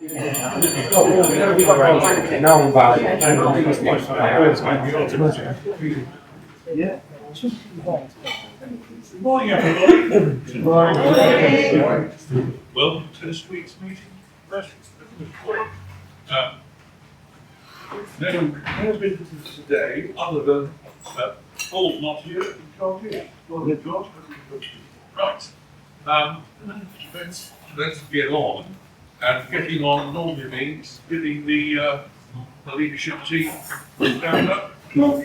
Morning, everybody. Welcome to this week's meeting. No business today, other than Paul's not here and Carl here. Right. Let's get on. And getting on normally means getting the leadership team stand up. Hello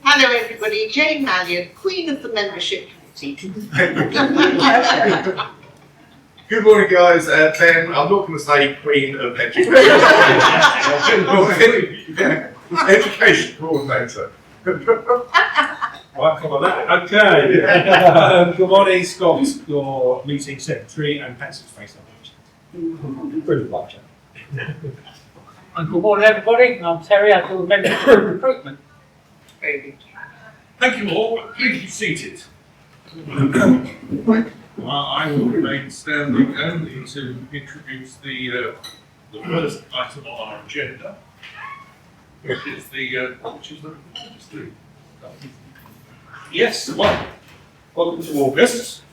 everybody, Jane Mallion, Queen of the Membership Committee. Good morning guys, Ben, I'm not going to say Queen of Education. Education Coordinator. Right, come on that. Okay. Good morning, Scott, your meeting secretary, and Pat's face up. Brilliant lecture. And good morning, everybody. I'm Terry. I do membership recruitment. Thank you all. Please be seated. I will remain standing only to introduce the first item on our agenda, which is the yes, welcome to August.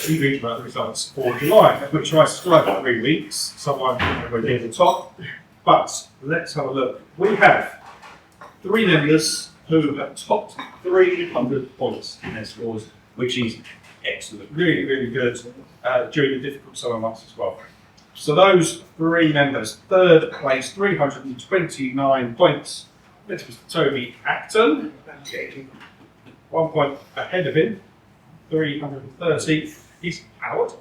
We read about the results for July, which I described 3 weeks. Someone will be at the top, but let's have a look. We have 3 members who have topped 300 points in their scores, which is excellent, really, really good during the difficult summer months as well. So those 3 members, third place, 329 points. This was Toby Acton, 1 point ahead of him, 330 is Howard.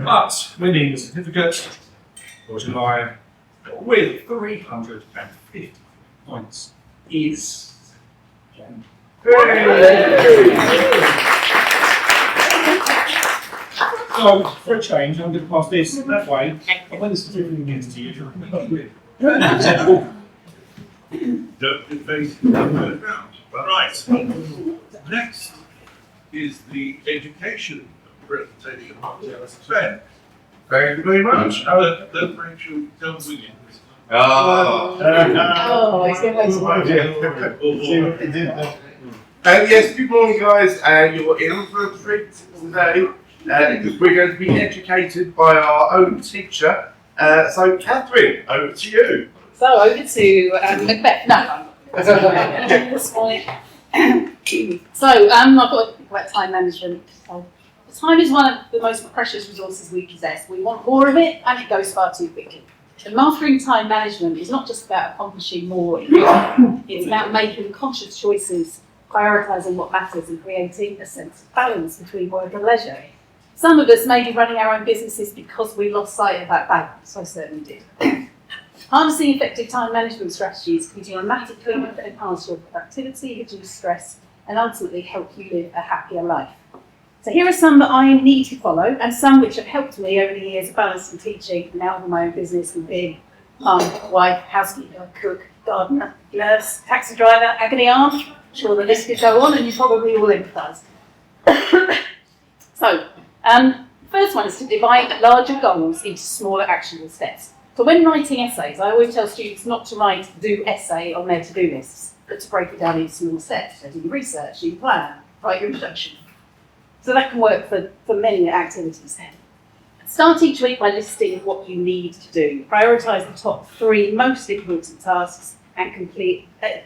But winning the certificate for July with 350 points is Jen. So, for a change, I'm going to pass this that way, and when the certificate gets to you, don't be facing right. Next is the education presentation. Ben. Thank you very much. Don't break your gum with you. Yes, good morning guys. You're in for a treat today because we're going to be educated by our own teacher. So Catherine, over to you. So over to Macbeth. No, this morning. So I've got to think about time management. So, time is one of the most precious resources we possess. We want more of it, and it goes far too quickly. And mastering time management is not just about accomplishing more. It's about making conscious choices, prioritising what matters, and creating a sense of balance between work and leisure. Some of us may be running our own businesses because we lost sight of that balance. I certainly did. Harnessing effective time management strategies can dramatically enhance your productivity, reduce stress, and ultimately help you live a happier life. So here are some that I need to follow, and some which have helped me over the years of balancing teaching, now for my own business, and being mum, wife, housekeeper, cook, gardener, nurse, taxi driver, agony aunt. I'm sure the list could go on, and you probably all empathise. So, first one is to divide larger goals into smaller actionable steps. So when writing essays, I always tell students not to write do essay on their to-do lists, but to break it down into small steps. So do your research, do your plan, write your introduction. So that can work for many activities then. Start each week by listing what you need to do. Prioritise the top 3 most important tasks and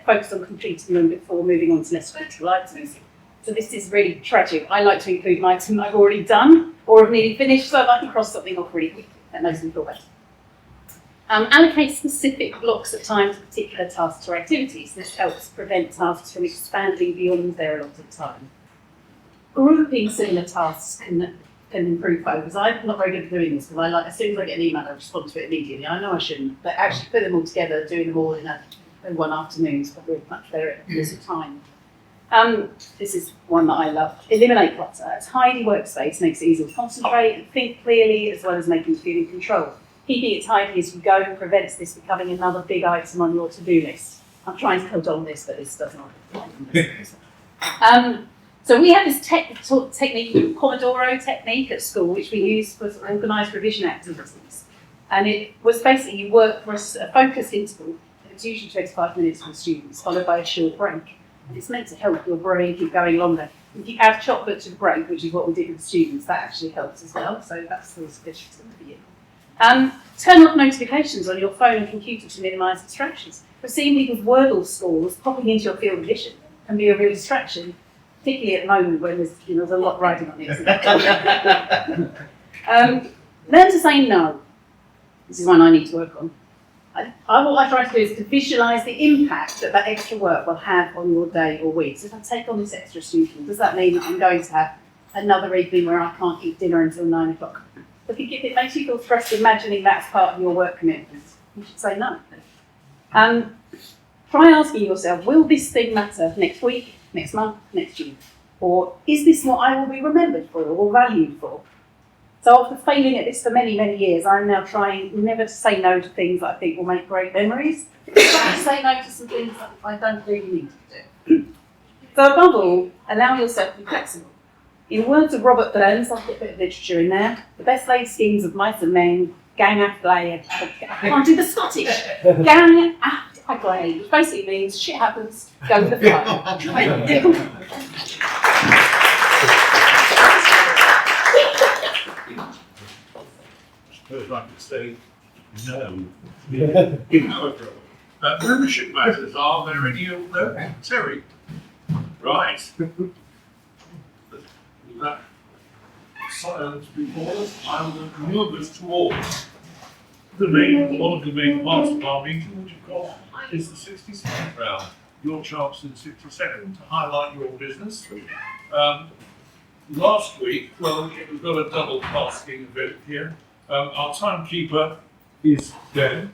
focus on completing them before moving on to less critical items. So this is really tragic. I like to include an item I've already done or have nearly finished, so I can cross something off really quickly. That makes me feel better. Allocate specific blocks of time to particular tasks or activities. This helps prevent tasks from expanding beyond their allotted time. Grouping similar tasks can improve focus. I'm not very good at doing this because as soon as I get an email, I respond to it immediately. I know I shouldn't, but actually put them all together, doing them all in one afternoon is probably much better use of time. This is one that I love. Eliminate clutter. A tidy workspace makes it easy to concentrate and think clearly, as well as making you feel in control. Keeping it tidy as you go prevents this becoming another big item on your to-do list. I'm trying to hold on this, but this does not. So we have this technique, Pomodoro technique at school, which we use for organised revision activities. And it was basically you work for a focused interval. It's usually 25 minutes for students, followed by a short break. And it's meant to help your brain keep going longer. If you add chocolate to the break, which is what we did with students, that actually helps as well. So that's the suggestion for you. Turn off notifications on your phone and computer to minimise distractions. We're seeing people's Wordle scores popping into your field of vision can be a real distraction, particularly at the moment when there's a lot riding on it. Learn to say no. This is one I need to work on. What I try to do is to visualise the impact that extra work will have on your day or week. So if I take on this extra student, does that mean that I'm going to have another evening where I can't eat dinner until 9 o'clock? I think if it makes you feel stressed imagining that's part of your work commitments, you should say no. Try asking yourself, will this thing matter next week, next month, next year? Or is this what I will be remembered for or valued for? So after failing at this for many, many years, I'm now trying never to say no to things that I think will make great memories. Say no to some things that I don't really need to do. So above all, allow yourself to be flexible. In words of Robert Burns, I'll put a bit of literature in there, the best laid schemes of mice and men, gang after I can't do the Scottish. Gang after I which basically means shit happens, go with the flow. I'd like to say no. Membership matters, are there any of them? Terry? Right. That silence before us, I will move us towards one of the main parts of our meeting, which of course is the 60-second round. Your chance in 60 seconds to highlight your business. Last week, well, we've got a double tasking event here. Our timekeeper is Ben,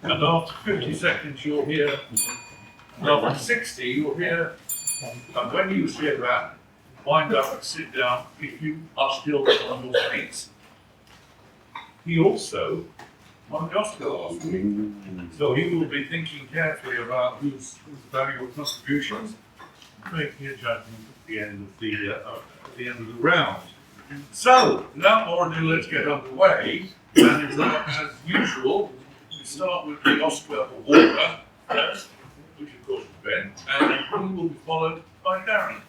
and after 50 seconds you'll hear, and after 60 you'll hear, and when you hear that, wind up and sit down if you are still on your feet. He also won the Oscar last week, so he will be thinking carefully about whose valuable contributions, making a judgment at the end of the round. So, without more ado, let's get underway. And as usual, we start with the Oscar Award first, which of course is Ben, and he will be followed by Darren.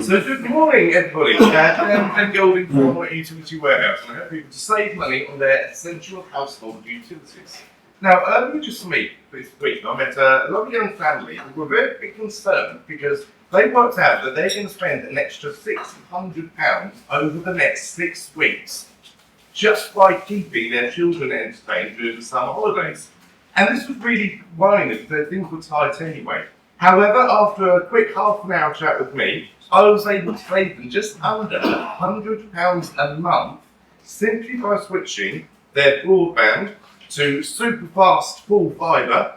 So good morning, everybody. I'm Golding from Utility Warehouse, and I help people to save money on their essential household utilities. Now, earlier this week, I met a lovely young family who were very concerned because they worked out that they're going to spend an extra £600 over the next 6 weeks just by keeping their children entertained during the summer holidays. And this was really worrying them because things were tight anyway. However, after a quick half an hour chat with me, I was able to save them just under £100 a month simply by switching their broadband to super fast full fibre,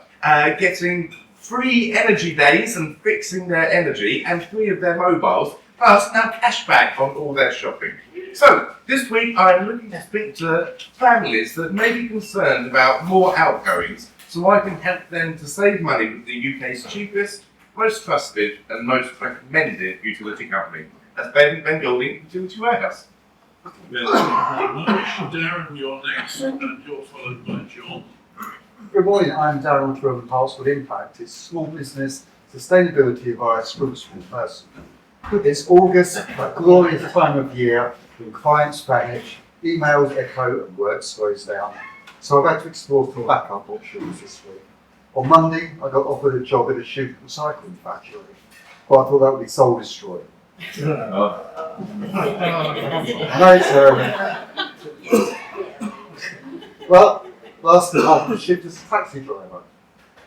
getting free energy days and fixing their energy, and 3 of their mobiles, plus now cashback on all their shopping. So, this week I am looking to speak to families that may be concerned about more outgoings, so I can help them to save money with the UK's cheapest, most trusted and most recommended utility company. That's Ben Golding, Utility Warehouse. Darren, you're next, and you're followed by John. Good morning, I'm Darren from Household Impact. It's small business sustainability via spokesman person. It's August, a glorious time of year when clients vanish, emails echo and work slows down. So I've had to explore some backup options this week. On Monday, I got offered a job at a shoe recycling factory, but I thought that would be soul destroying. Well, last night after the shift as a taxi driver,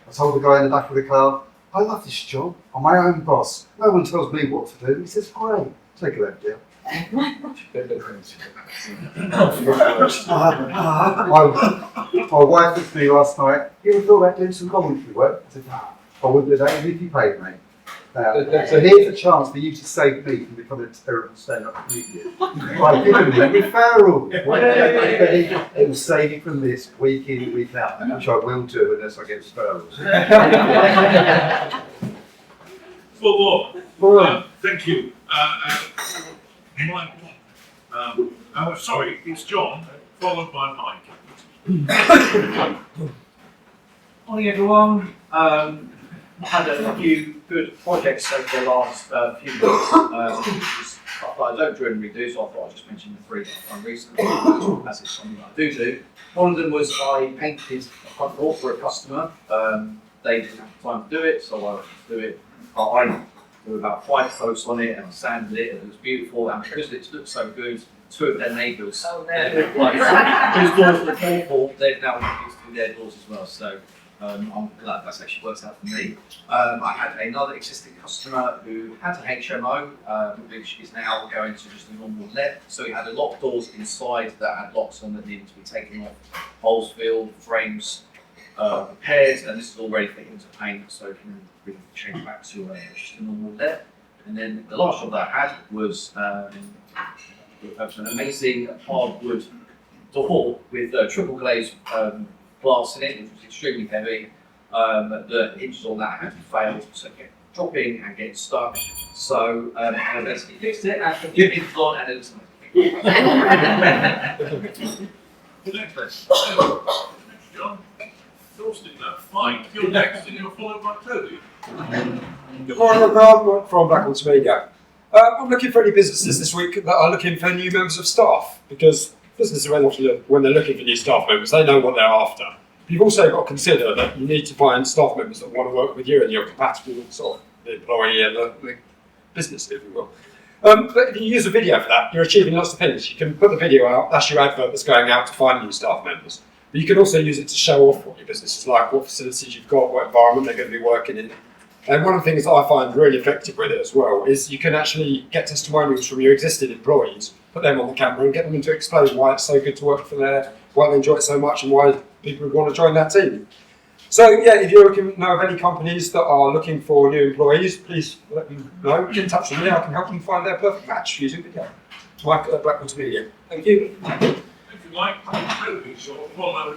I told the guy in the back of the car, I love this job, I'm my own boss. No one tells me what to do. He says, great, take a left deal. My wife said to me last night, you ever thought about doing some voluntary work? I said, no, I wouldn't do that even if you paid me. So here's a chance for you to save me from becoming a terrible stand-up comedian by giving me referrals. It will save you from this week in, week out, which I will do unless I get referrals. Thank you. Sorry, it's John, followed by Mike. Morning everyone. Had a few good projects over the last few months. Stuff that I don't generally do, so I thought I'd just mention the three that I've done recently, as it's something that I do. One of them was I painted a front door for a customer. They didn't have time to do it, so I do it. I do about 5 coats on it and I sanded it and it was beautiful, and because it looked so good, 2 of their neighbours, whose doors were awful, they've now used to do their doors as well. So I'm glad that's actually worked out for me. I had another existing customer who had an HMO, which is now going to just a normal let. So he had a lot of doors inside that had locks on that needed to be taken off, holes filled, frames repaired, and this is all ready for him to paint, so he can really change back to just a normal let. And then the last job that I had was an amazing hardwood door with triple glazed glass in it, which was extremely heavy. The hinges on that had failed, so it kept dropping and getting stuck. So I basically fixed it and put new hinges on, and it was Next, John. Exhausting that. Mike, you're next, and you're followed by Toby. Good morning, everyone. From Brentwood Eseyo. I'm looking for any businesses this week that are looking for new members of staff, because businesses, when they're looking for new staff members, they know what they're after. You've also got to consider that you need to find staff members that want to work with you and you're compatible with sort of the employee and the business, if you will. But if you use a video for that, you're achieving lots of things. You can put the video out, that's your advert that's going out to find new staff members. But you can also use it to show off what your business is like, what facilities you've got, what environment they're going to be working in. And one of the things that I find really effective with it as well is you can actually get testimonials from your existing employees, put them on the camera and get them to explain why it's so good to work for there, why they enjoy it so much and why people would want to join that team. So yeah, if you know of any companies that are looking for new employees, please let me know. Get in touch with me, I can help them find their perfect match using video. Mike at Brentwood Eseyo. Thank you. Thank you, Mike. Toby, short follow.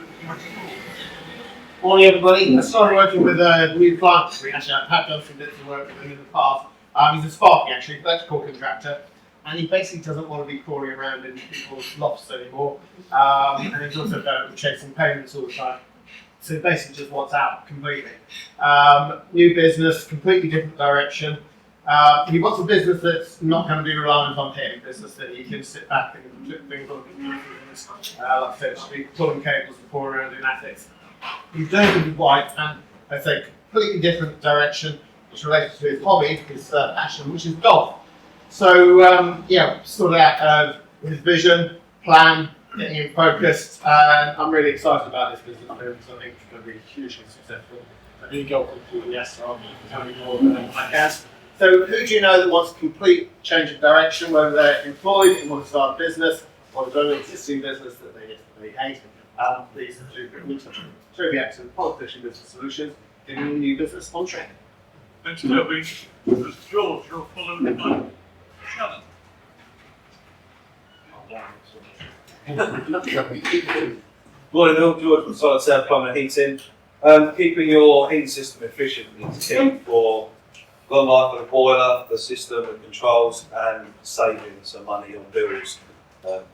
Morning everybody. I started working with a new client this week. Actually, I've done some bits of work with him in the past. He's a sparking actually, electrical contractor, and he basically doesn't want to be crawling around in people's lofts anymore. And he's also better at chasing payments all the time. So he basically just wants out completely. New business, completely different direction. He wants a business that's not going to be reliant on him, a business that he can sit back and flip things on computers. Like I said, just be pulling cables before around in Essex. He's doing it with white, and I say completely different direction, which relates to his hobby, his passion, which is golf. So yeah, sort out his vision, plan, getting him focused, and I'm really excited about this business because I think it's going to be hugely successful. I do golf with yes, so I'll be telling you more than I can. So who do you know that wants a complete change of direction, whether they're employed and want to start a business, or they've got an existing business that they hate? Please do reach out to the excellent Politician Business Solutions, giving you a new business on track. Thanks, Toby. George, you're followed by Shannon. Morning all, George from Solid South Plumbing and Heating. Keeping your heating system efficient is key for long life of the boiler, the system, the controls, and saving some money on bills.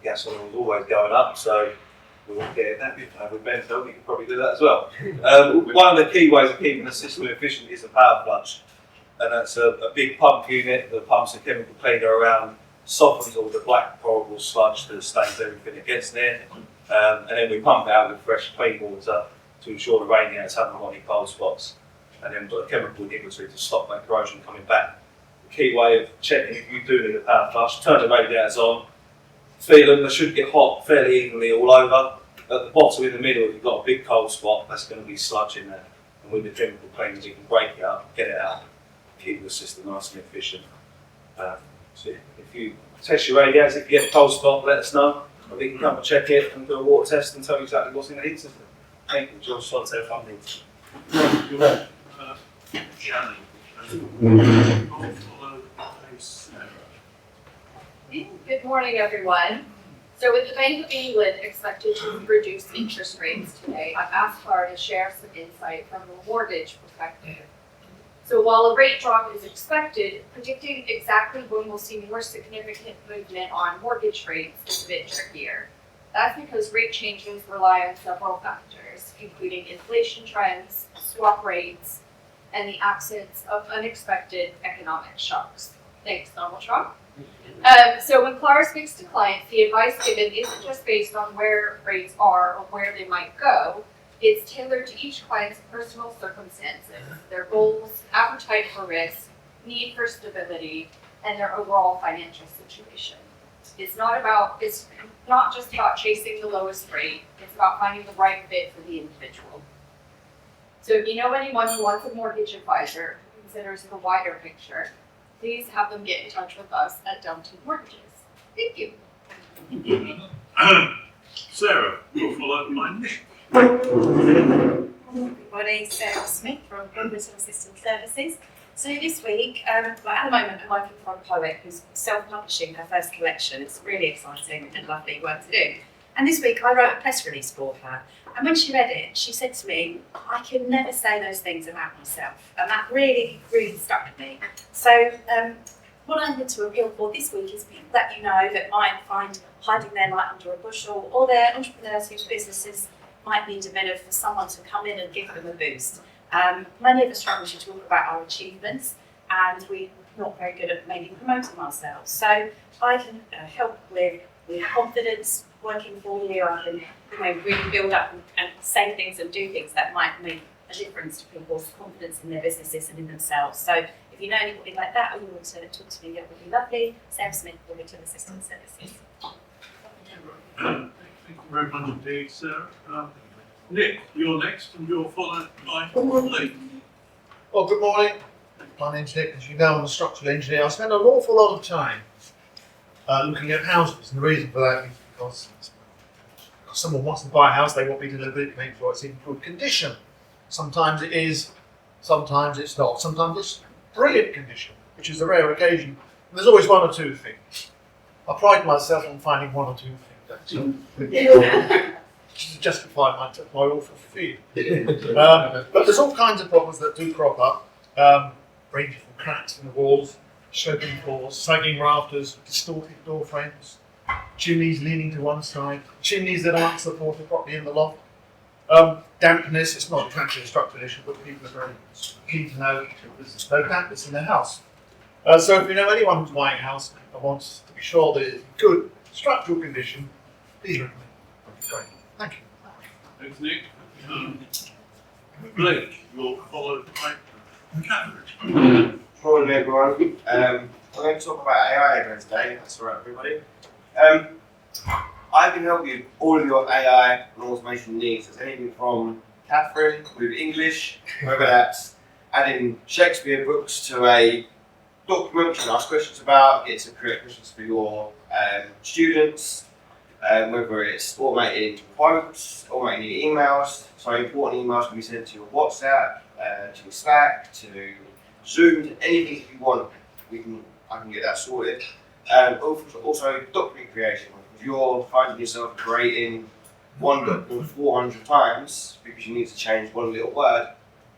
Gas oil is always going up, so we're all getting that. With Benfield, you can probably do that as well. One of the key ways of keeping the system efficient is a power flush. And that's a big pump unit that pumps a chemical cleaner around, softens all the black horrible sludge that stains everything that gets there. And then we pump it out with fresh clean water to ensure the radiators haven't got any cold spots. And then put a chemical inhibitor to stop that corrosion coming back. The key way of checking if you do need a power flush, turn the radiators on, feel them, they should get hot fairly evenly all over. At the bottom in the middle, if you've got a big cold spot, that's going to be sludge in there. And with the chemical cleaners, you can break it up, get it out, keep the system nice and efficient. So if you test your radiators, if you get a cold spot, let us know. We can come and check it and do a water test and tell you exactly what's in the heating system. Thank you, George Solitaire Funding. Followed by Sarah. Good morning, everyone. So with the Bank of England expected to reduce interest rates today, I've asked Clara to share some insight from a mortgage perspective. So while a rate drop is expected, predicting exactly when we'll see more significant movement on mortgage rates is a bit trickier. That's because rate changes rely on several factors, including inflation trends, swap rates, and the absence of unexpected economic shocks. Thanks, Donald Trump. So when Clara speaks to clients, the advice given isn't just based on where rates are or where they might go. It's tailored to each client's personal circumstances, their goals, appetite for risk, need for stability, and their overall financial situation. It's not just about chasing the lowest rate, it's about finding the right fit for the individual. So if you know anyone who wants a mortgage advisor who considers the wider picture, please have them get in touch with us at Downton Mortgages. Thank you. Sarah, you're followed by Nick. Good morning, Sarah Smith from Brentwood Assistant Services. So this week, at the moment, I'm working for a poet who's self-publishing her first collection. It's really exciting and lovely work to do. And this week, I wrote a press release for her. And when she read it, she said to me, I can never say those things about myself. And that really, really stuck with me. So what I'm going to appeal for this week is people that you know that might find hiding their light under a bushel, or they're entrepreneurs whose businesses might need a bit of someone to come in and give them a boost. Many of us struggle to talk about our achievements, and we're not very good at maybe promoting ourselves. So I can help with confidence, working for you. I can really build up and say things and do things that might make a difference to people's confidence in their businesses and in themselves. So if you know anybody like that or you want to talk to me, that would be lovely. Sarah Smith, Brentwood Assistant Services. Thank you very much indeed, Sarah. Nick, you're next, and you're followed by Lee. Well, good morning. My name's Nick. As you know, I'm a structural engineer. I spend an awful lot of time looking at houses, and the reason for that is because someone wants to buy a house, they want me to look at it, make sure it's in good condition. Sometimes it is, sometimes it's not. Sometimes it's brilliant condition, which is a rare occasion. And there's always one or two things. I pride myself on finding one or two things, actually. To justify my awful fee. But there's all kinds of problems that do crop up, ranging from cracks in the walls, sloping floors, sagging rafters, distorted door frames, chimneys leaning to one side, chimneys that aren't supported properly in the loft. Dampness, it's not actually a structural issue, but people are very keen to know there's no dampness in their house. So if you know anyone who's buying a house and wants to be sure that it's in good structural condition, please recommend it. Great. Thank you. Thanks, Nick. Blake, you're followed by Catherine. Morning, everyone. I'm going to talk about AI again today. That's all right, everybody. I can help you with all of your AI and automation needs. There's anything from Catherine with English, whether that's adding Shakespeare books to a document you can ask questions about, get to create questions for your students, whether it's automating quotes, automating emails. So important emails can be sent to your WhatsApp, to your Slack, to Zoom, to anything you want. I can get that sorted. Also document creation. If you're finding yourself creating one document 400 times because you need to change one little word,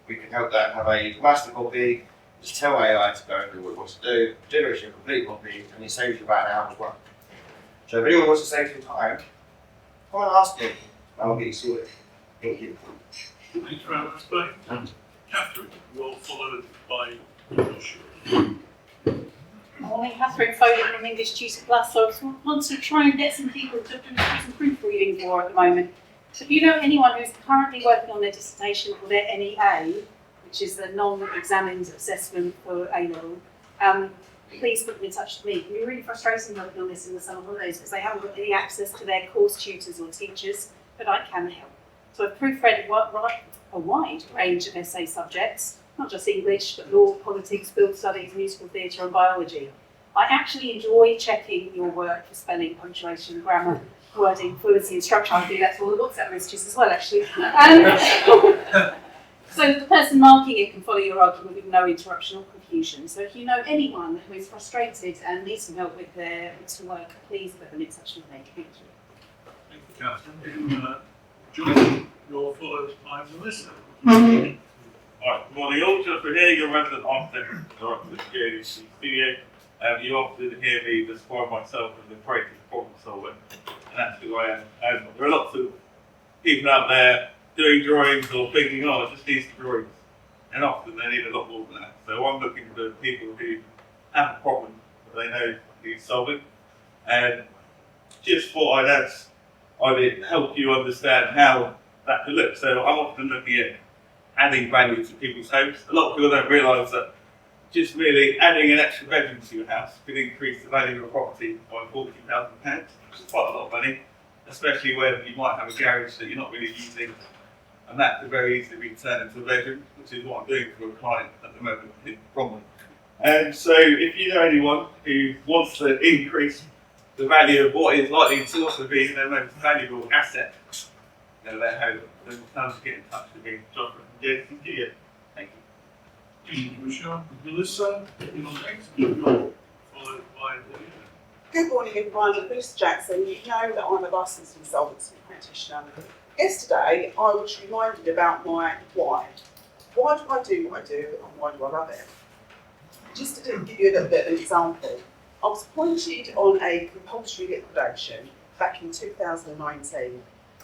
we can help that have a master copy. Just tell AI to go and do what it wants to do, generate a complete copy, and it saves you about an hour's work. So if anyone wants to save some time, come and ask me, and I'll get you sorted. Thank you. Thanks very much, Blake. Catherine, you're followed by Joshua. Morning, Catherine Foley from English Tutor Plus. So I just want to try and get some people to do some proofreading for at the moment. So if you know anyone who's currently working on their dissertation or their NEA, which is the non-examined assessment for A-level, please put them in touch with me. It can be really frustrating working on this in the summer holidays because they haven't got any access to their course tutors or teachers, but I can help. So I've proofread a wide range of essay subjects, not just English, but law, politics, field studies, musical theatre and biology. I actually enjoy checking your work for spelling, punctuation, grammar, wording, fluency and structure. I do that to all the WhatsApp messages as well, actually. So the person marking it can follow your argument with no interruption or confusion. So if you know anyone who is frustrated and needs some help with their written work, please put them in touch with me. Thank you. Thank you, Catherine. Join your followers by Melissa. Alright, good morning all. Just for here, your resident architect, director of the studio. You often hear me describe myself as a creative problem solver, and that's who I am. There are lots of people out there doing drawings or thinking, oh, I just need some drawings, and often they need a lot more than that. So I'm looking for people who have a problem that they know needs solving, and just thought I'd help you understand how that could look. So I'm often looking at adding value to people's homes. A lot of people don't realise that just really adding an extra bedroom to your house could increase the value of your property by £40,000, which is quite a lot of money, especially when you might have a garage that you're not really using, and that could very easily be turned into a bedroom, which is what I'm doing for a client at the moment in Brentwood. And so if you know anyone who wants to increase the value of what is likely to also be their most valuable asset, their home, then time to get in touch with me, John from Studio. Thank you. Thank you, Michelle. Melissa, you're next. Followed by Lydia. Good morning, everyone. I'm Melissa Jackson. You know that I'm a licensed insolvency practitioner. Yesterday, I was reminded about my why. Why do I do what I do, and why do I love it? Just to give you a little bit of an example, I was appointed on a compulsory liquidation back in 2019.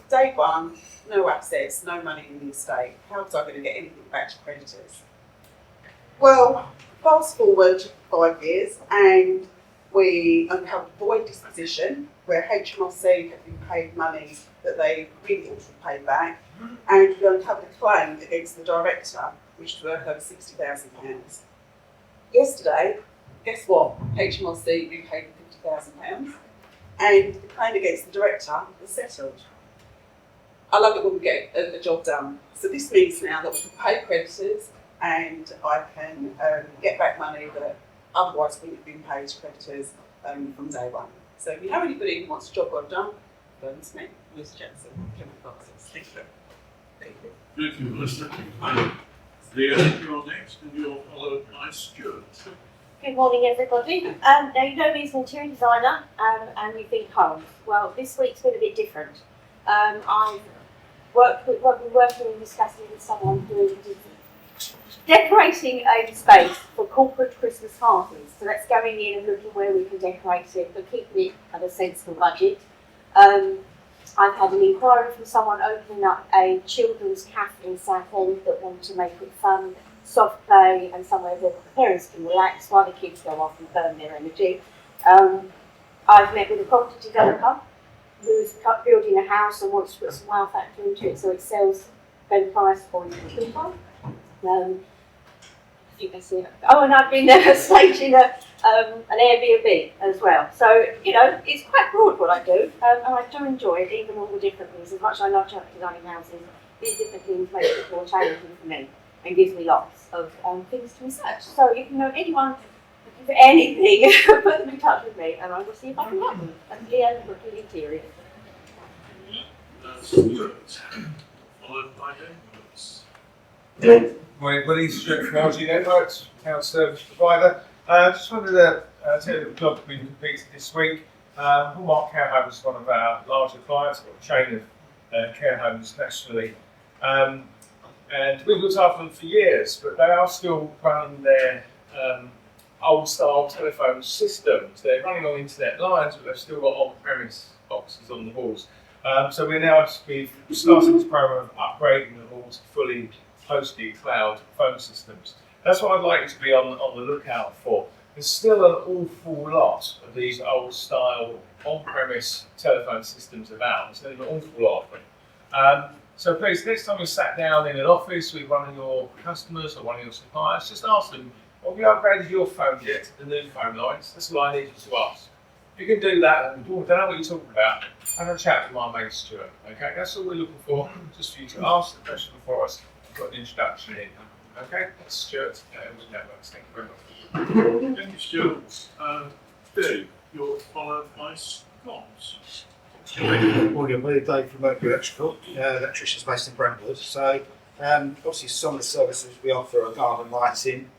Day one, no assets, no money in the estate. How was I going to get anything back to creditors? Well, fast forward 5 years, and we have a void disposition where HMRC have been paid money that they really ought to have paid back, and we uncovered a claim against the director, which was worth over £60,000. Yesterday, guess what? HMRC repaid £50,000, and the claim against the director was settled. I love it when we get a job done. So this means now that we can pay creditors, and I can get back money that otherwise wouldn't have been paid to creditors from day one. So if you know anybody who wants a job well done, go and me, Melissa Jackson, Chemical Boxes. Thank you. Thank you, Melissa. Leah, you're next, and you're followed by Stuart. Good morning, everybody. Now, you know me as an interior designer, and you think homes. Well, this week's been a bit different. I've been working and discussing with someone who is decorating a space for corporate Christmas parties. So that's going in and looking where we can decorate it, but keeping it at a sensible budget. I've had an inquiry from someone opening up a children's cafe in Southend that want to make it fun, soft play, and somewhere that the parents can relax while the kids go off and burn their energy. I've met with a property developer who's building a house and wants to put some wow factor into it so it sells better price for people. I think that's it. Oh, and I've been staging an Airbnb as well. So, you know, it's quite broad what I do, and I do enjoy it, even all the different things. As much as I love designing houses, these different things make it more challenging for me and gives me lots of things to research. So if you know anyone looking for anything, put them in touch with me and I will see if I can help them. And Leah, looking interior. Stuart, followed by David. Morning, Willie, Stuart from LG Networks, house service provider. Just wanted to tell you the job we completed this week. Hallmark Care Home is one of our larger clients, got a chain of care homes nationally. And we've looked after them for years, but they are still running their old style telephone systems. They're running on internet lines, but they've still got on-premise boxes on the walls. So we've started this program of upgrading the walls to fully hosted cloud phone systems. That's what I'd like you to be on the lookout for. There's still an awful lot of these old style on-premise telephone systems about. There's an awful lot of them. So please, next time you're sat down in an office with one of your customers or one of your suppliers, just ask them, well, have you upgraded your phone yet to the new phone lines? That's what I need you to ask. If you can do that, and don't know what you're talking about, have a chat with my mate Stuart. Okay, that's all we're looking for, just for you to ask the question for us. Got an introduction in. Okay, that's Stuart with Networks. Thank you very much. Thank you, Stuart. Dave, you're followed by Scott. Good morning, I'm Dave from Mercury Electrical, electricians based in Brentwood. So Obviously, some of the services we offer are garden lighting,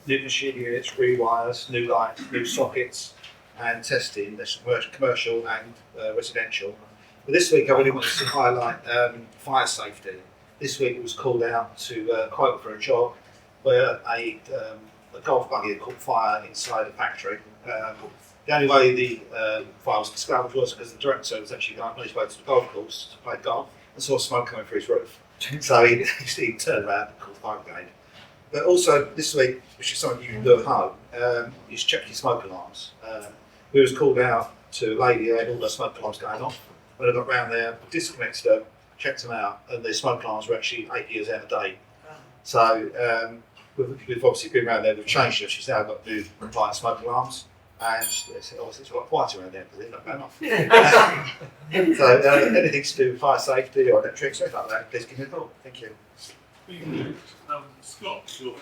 new machine units, rewires, new lights, new sockets, and testing. There's commercial and residential. But this week, I really wanted to highlight fire safety. This week was called out to quote for a job where a golf buggy had caught fire inside a factory. The only way the fire was discovered was because the director was actually going on his way to the golf course to play golf and saw smoke coming through his roof. So he turned around and called the fire brigade. But also this week, which is something you can do at home, is check your smoke alarms. We was called out to a lady who had all the smoke alarms going off. When I got round there, disconnected them, checked them out, and the smoke alarms were actually 8 years out of date. So we've obviously been around there, we've changed them. She's now got new compliant smoke alarms. And she said, oh, it's quite quiet around there because they're not going off. So anything to do with fire safety or electric, something like that, please give me a call. Thank you. Scott, your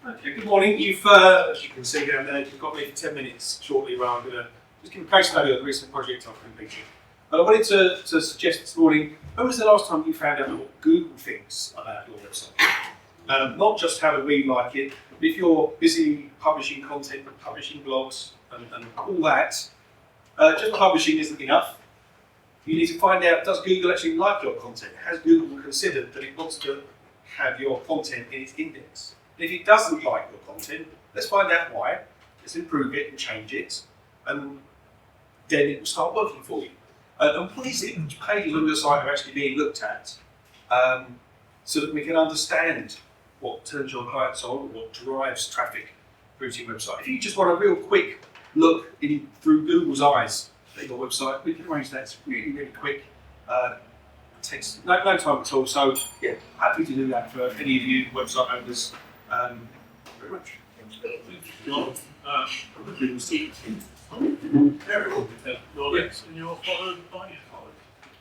Okay, good morning. You've, as you can see down there, you've got me for 10 minutes shortly where I'm going to just give a case study of the recent project I've completed. But I wanted to suggest this morning, when was the last time you found out what Google thinks about your website? Not just how to read like it, but if you're busy publishing content, publishing blogs, and all that, just publishing isn't enough. You need to find out, does Google actually like your content? Has Google considered that it wants to have your content in its index? And if it doesn't like your content, let's find out why. Let's improve it and change it, and then it will start working for you. And please, pages on your site are actually being looked at, so that we can understand what turns your clients on, what drives traffic through to your website. If you just want a real quick look through Google's eyes at your website, we can arrange that. It's really, really quick. It takes no time at all. So, yeah, happy to do that for any of you website owners. Very much. You're next and you're followed by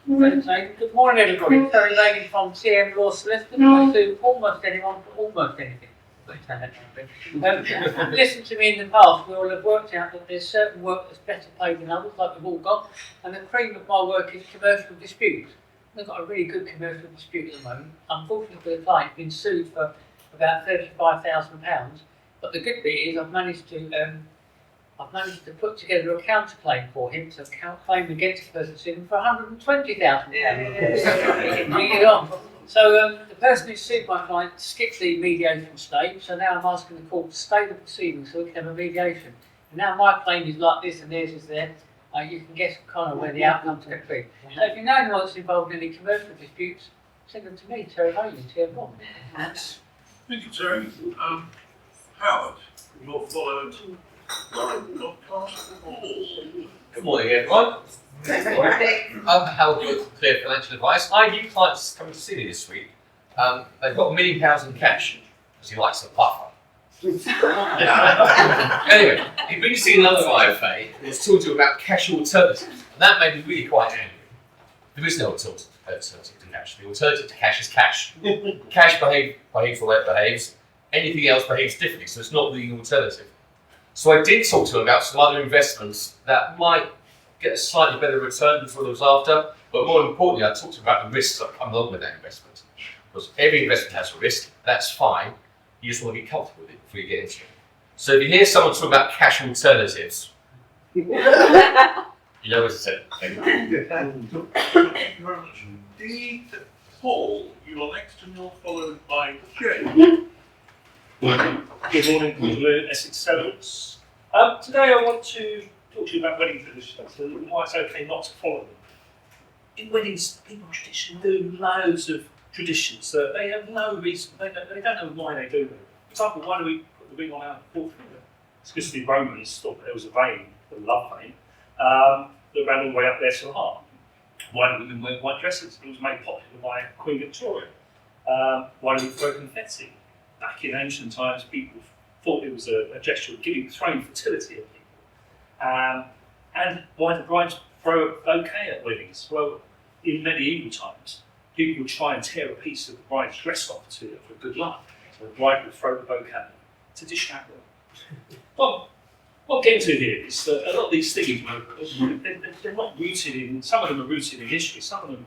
Good morning, everybody. Terry Laney from TM Law Solicitors. I do almost anyone for almost anything. Listen to me in the past, we all have worked out that there's certain work that's better paid than others, like we've all got, and the cream of my work is commercial disputes. We've got a really good commercial dispute at the moment. Unfortunately, the client's been sued for about £35,000, but the good bit is I've managed to put together a counterclaim for him to claim against the person suing for £120,000. Bring it on. So the person who sued my client skipped the mediation stage, so now I'm asking the court to stay the proceedings so we can have a mediation. And now my claim is like this and theirs is there. You can guess kind of where the outcome's going to be. So if you know anyone that's involved in any commercial disputes, send them to me, Terry Laney, TM Law. Thank you, Terry. Howard, you're followed. Good morning, everyone. I'm Howard with Clear Financial Advice. I have new clients coming to see me this week. They've got £1 million in cash because he likes the puffer. Anyway, he brings to see another IFA and was talking to him about cash alternatives, and that made me really quite angry. There is no alternative to cash. The alternative to cash is cash. Cash behaves the way it behaves. Anything else behaves differently, so it's not really an alternative. So I did talk to him about some other investments that might get a slightly better return than what I was after, but more importantly, I talked to him about the risks that come along with that investment. Because every investment has a risk, that's fine. You just want to be comfortable with it before you get into it. So if you hear someone talk about cash alternatives, you know what to say. Thank you very much indeed. Paul, you are next and you're followed by Jay. Good morning, we're Essex Sellers. Today I want to talk to you about wedding traditions and why it's okay not to follow them. In weddings, people traditionally do loads of traditions that they have no reason, they don't know why they do them. For example, why do we put the ring on our fourth finger? It's because the Romans thought that there was a vein, the love vein, that ran all the way up there to the heart. Why do women wear white dresses? It was made popular by Queen Victoria. Why do we throw confetti? Back in ancient times, people thought it was a gesture of throwing fertility at people. And why do brides throw a bouquet at weddings? Well, in medieval times, people would try and tear a piece of the bride's dress off for good luck. So the bride would throw the bouquet to distract them. Well, what I'm getting to here is that a lot of these things, they're not rooted in, some of them are rooted in history, some of them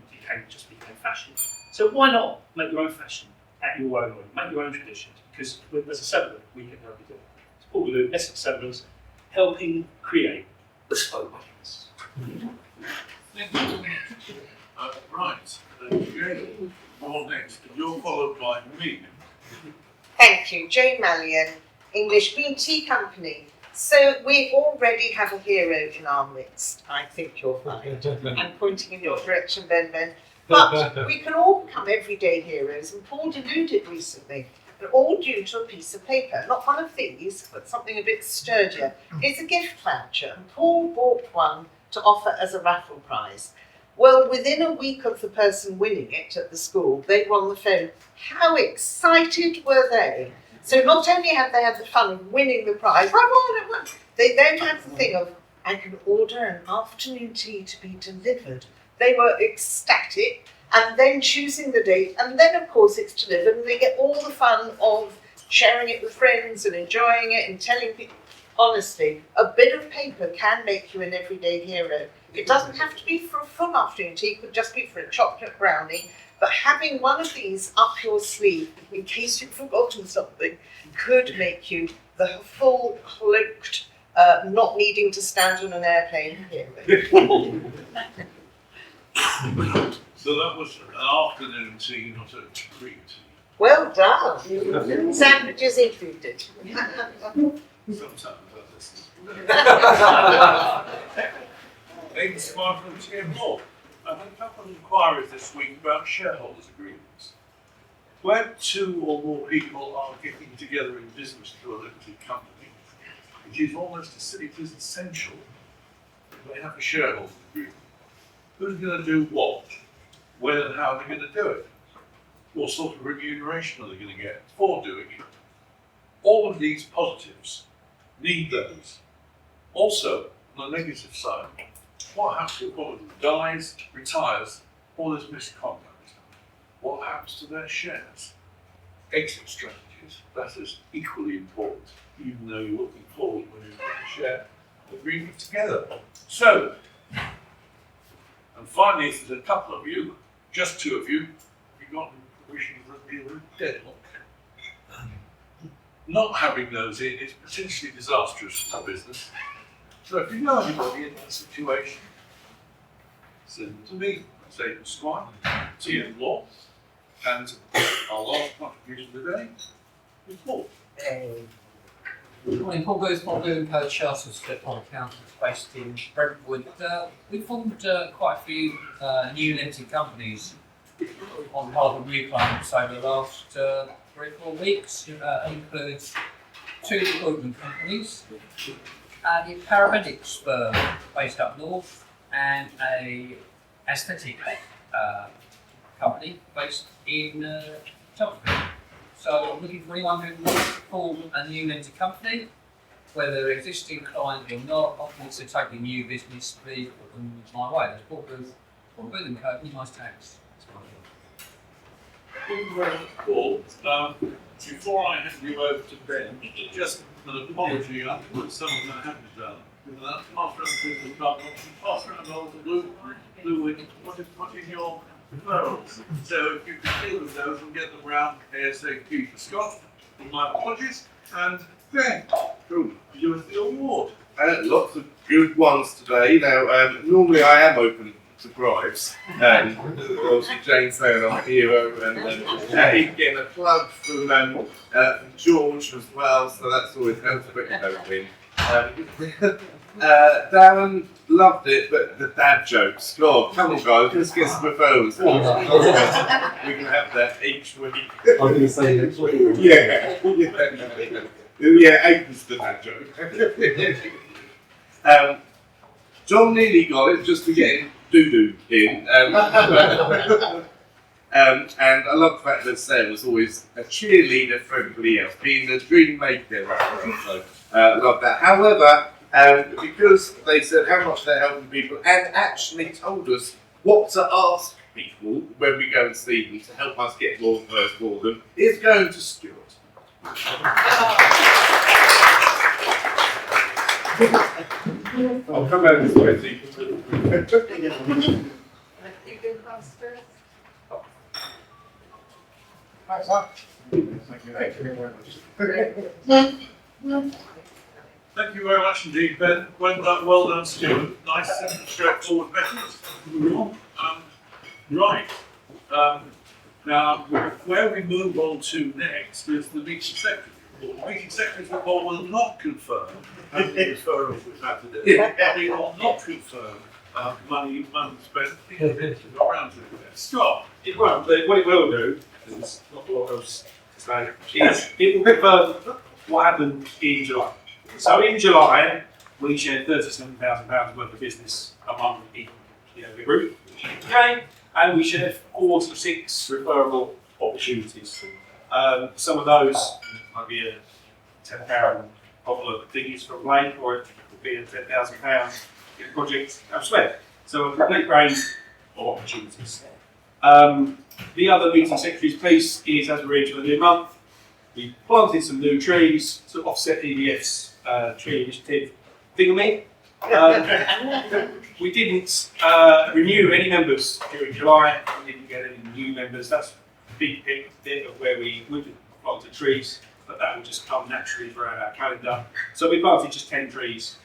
just became fashion. So why not make your own fashion at your own way, make your own traditions? Because as a settler, we can help you do it. It's what we do, Essex Settlers, helping create bespoke ones. Right, Jane, you're next. You're followed by me. Thank you, Jane Mallion, English B&T Company. So we already have a hero in our midst. I think you'll find. I'm pointing in your direction, Ben. But we can all become everyday heroes, and Paul deluded recently. They're all due to a piece of paper, not one of these, but something a bit sturdier. It's a gift voucher, and Paul bought one to offer as a raffle prize. Well, within a week of the person winning it at the school, they were on the phone. How excited were they? So not only had they had the fun of winning the prize, I won, they then had the thing of, I can order an afternoon tea to be delivered. They were ecstatic, and then choosing the date, and then of course it's delivered, and they get all the fun of sharing it with friends and enjoying it and telling people. Honestly, a bit of paper can make you an everyday hero. It doesn't have to be for a full afternoon tea, it could just be for a chocolate brownie. But having one of these up your sleeve, in case you've forgotten something, could make you the full cloaked, not needing to stand on an airplane hero. So that was an afternoon tea, not a treat. Well done. Sandwiches included. Sometimes Ladies and gentlemen, to hear more. I've had a couple of inquiries this week about shareholders' agreements. Where two or more people are getting together in business through a limited company, it is almost it is essential that they have a shareholders' agreement. Who's going to do what? When and how they're going to do it? What sort of remuneration are they going to get for doing it? All of these positives need those. Also, on the negative side, what happens if one of them dies, retires, or there's misconduct? What happens to their shares? Exit strategies, that is equally important, even though you're looking forward when you put the share agreement together. So, and finally, if there's a couple of you, just two of you, you've got provisions that deal with deadlock. Not having those in is potentially disastrous for business. So if you know anybody in that situation, send them to me, say to Squire, TM Law, and our last contribution today is Paul. Good morning, Paul Booth, Paul Booth & Co. Chartered Accountants based in Brentwood. We formed quite a few new limited companies on behalf of new clients over the last 3 or 4 weeks. It includes 2 recruitment companies, a paramedics firm based up north, and a aesthetic company based in Chelmsford. So I'm looking for anyone who wants to form a new limited company, whether they're existing client or not, offering to take a new business, please put them my way. There's Paul Booth & Co. Nice tax. Thank you very much, Paul. Before I hand you over to Ben, just an apology, I put something I haven't done. Pass around the department, pass around all the blue what is your referrals? So if you can deal with those and get them round ASAP for Scott, my apologies. And Ben, you with the award. Lots of good ones today. Now, normally I am open to bribes. Obviously, Jane's saying I'm a hero, and he's getting a plug from George as well, so that's always helps. But you know, win. Darren loved it, but the dad jokes. God, come on, guys, let's get some referrals. We can have that each week. I was going to say next week. Yeah, Aiden's the dad joke. John nearly got it just to get him doo-doo in. And I love the fact that Sarah was always a cheerleader for everybody else, being the dream maker. So, love that. However, because they said how much they're helping people and actually told us what to ask people when we go and see them to help us get more referrals for them, is going to Stuart. I'll come over this way so you can Thanks, Mark. Thank you very much. Thank you very much indeed, Ben. Well done, Stuart. Nice, simple, straightforward method. Right. Now, where we move on to next is the meeting secretary report. The meeting secretary report will not confirm how many referrals we've had to do. It will not confirm money spent. Around to it. Scott. It won't, but what it will do, is not what I was saying, is it will confirm what happened in July. So in July, we shared £37,000 worth of business among the group, okay, and we shared 46 referral opportunities. Some of those might be a £10 bottle of thingies from Blake, or it could be a £10,000 project elsewhere. So a complete range of opportunities. The other meeting secretary's piece is, as we're into the new month, we planted some new trees to offset EDF's tree initiative thingamy. We didn't renew any members during July. We didn't get any new members. That's a big bit of where we would have planted trees, but that will just come naturally throughout our calendar. So we planted just 10 trees,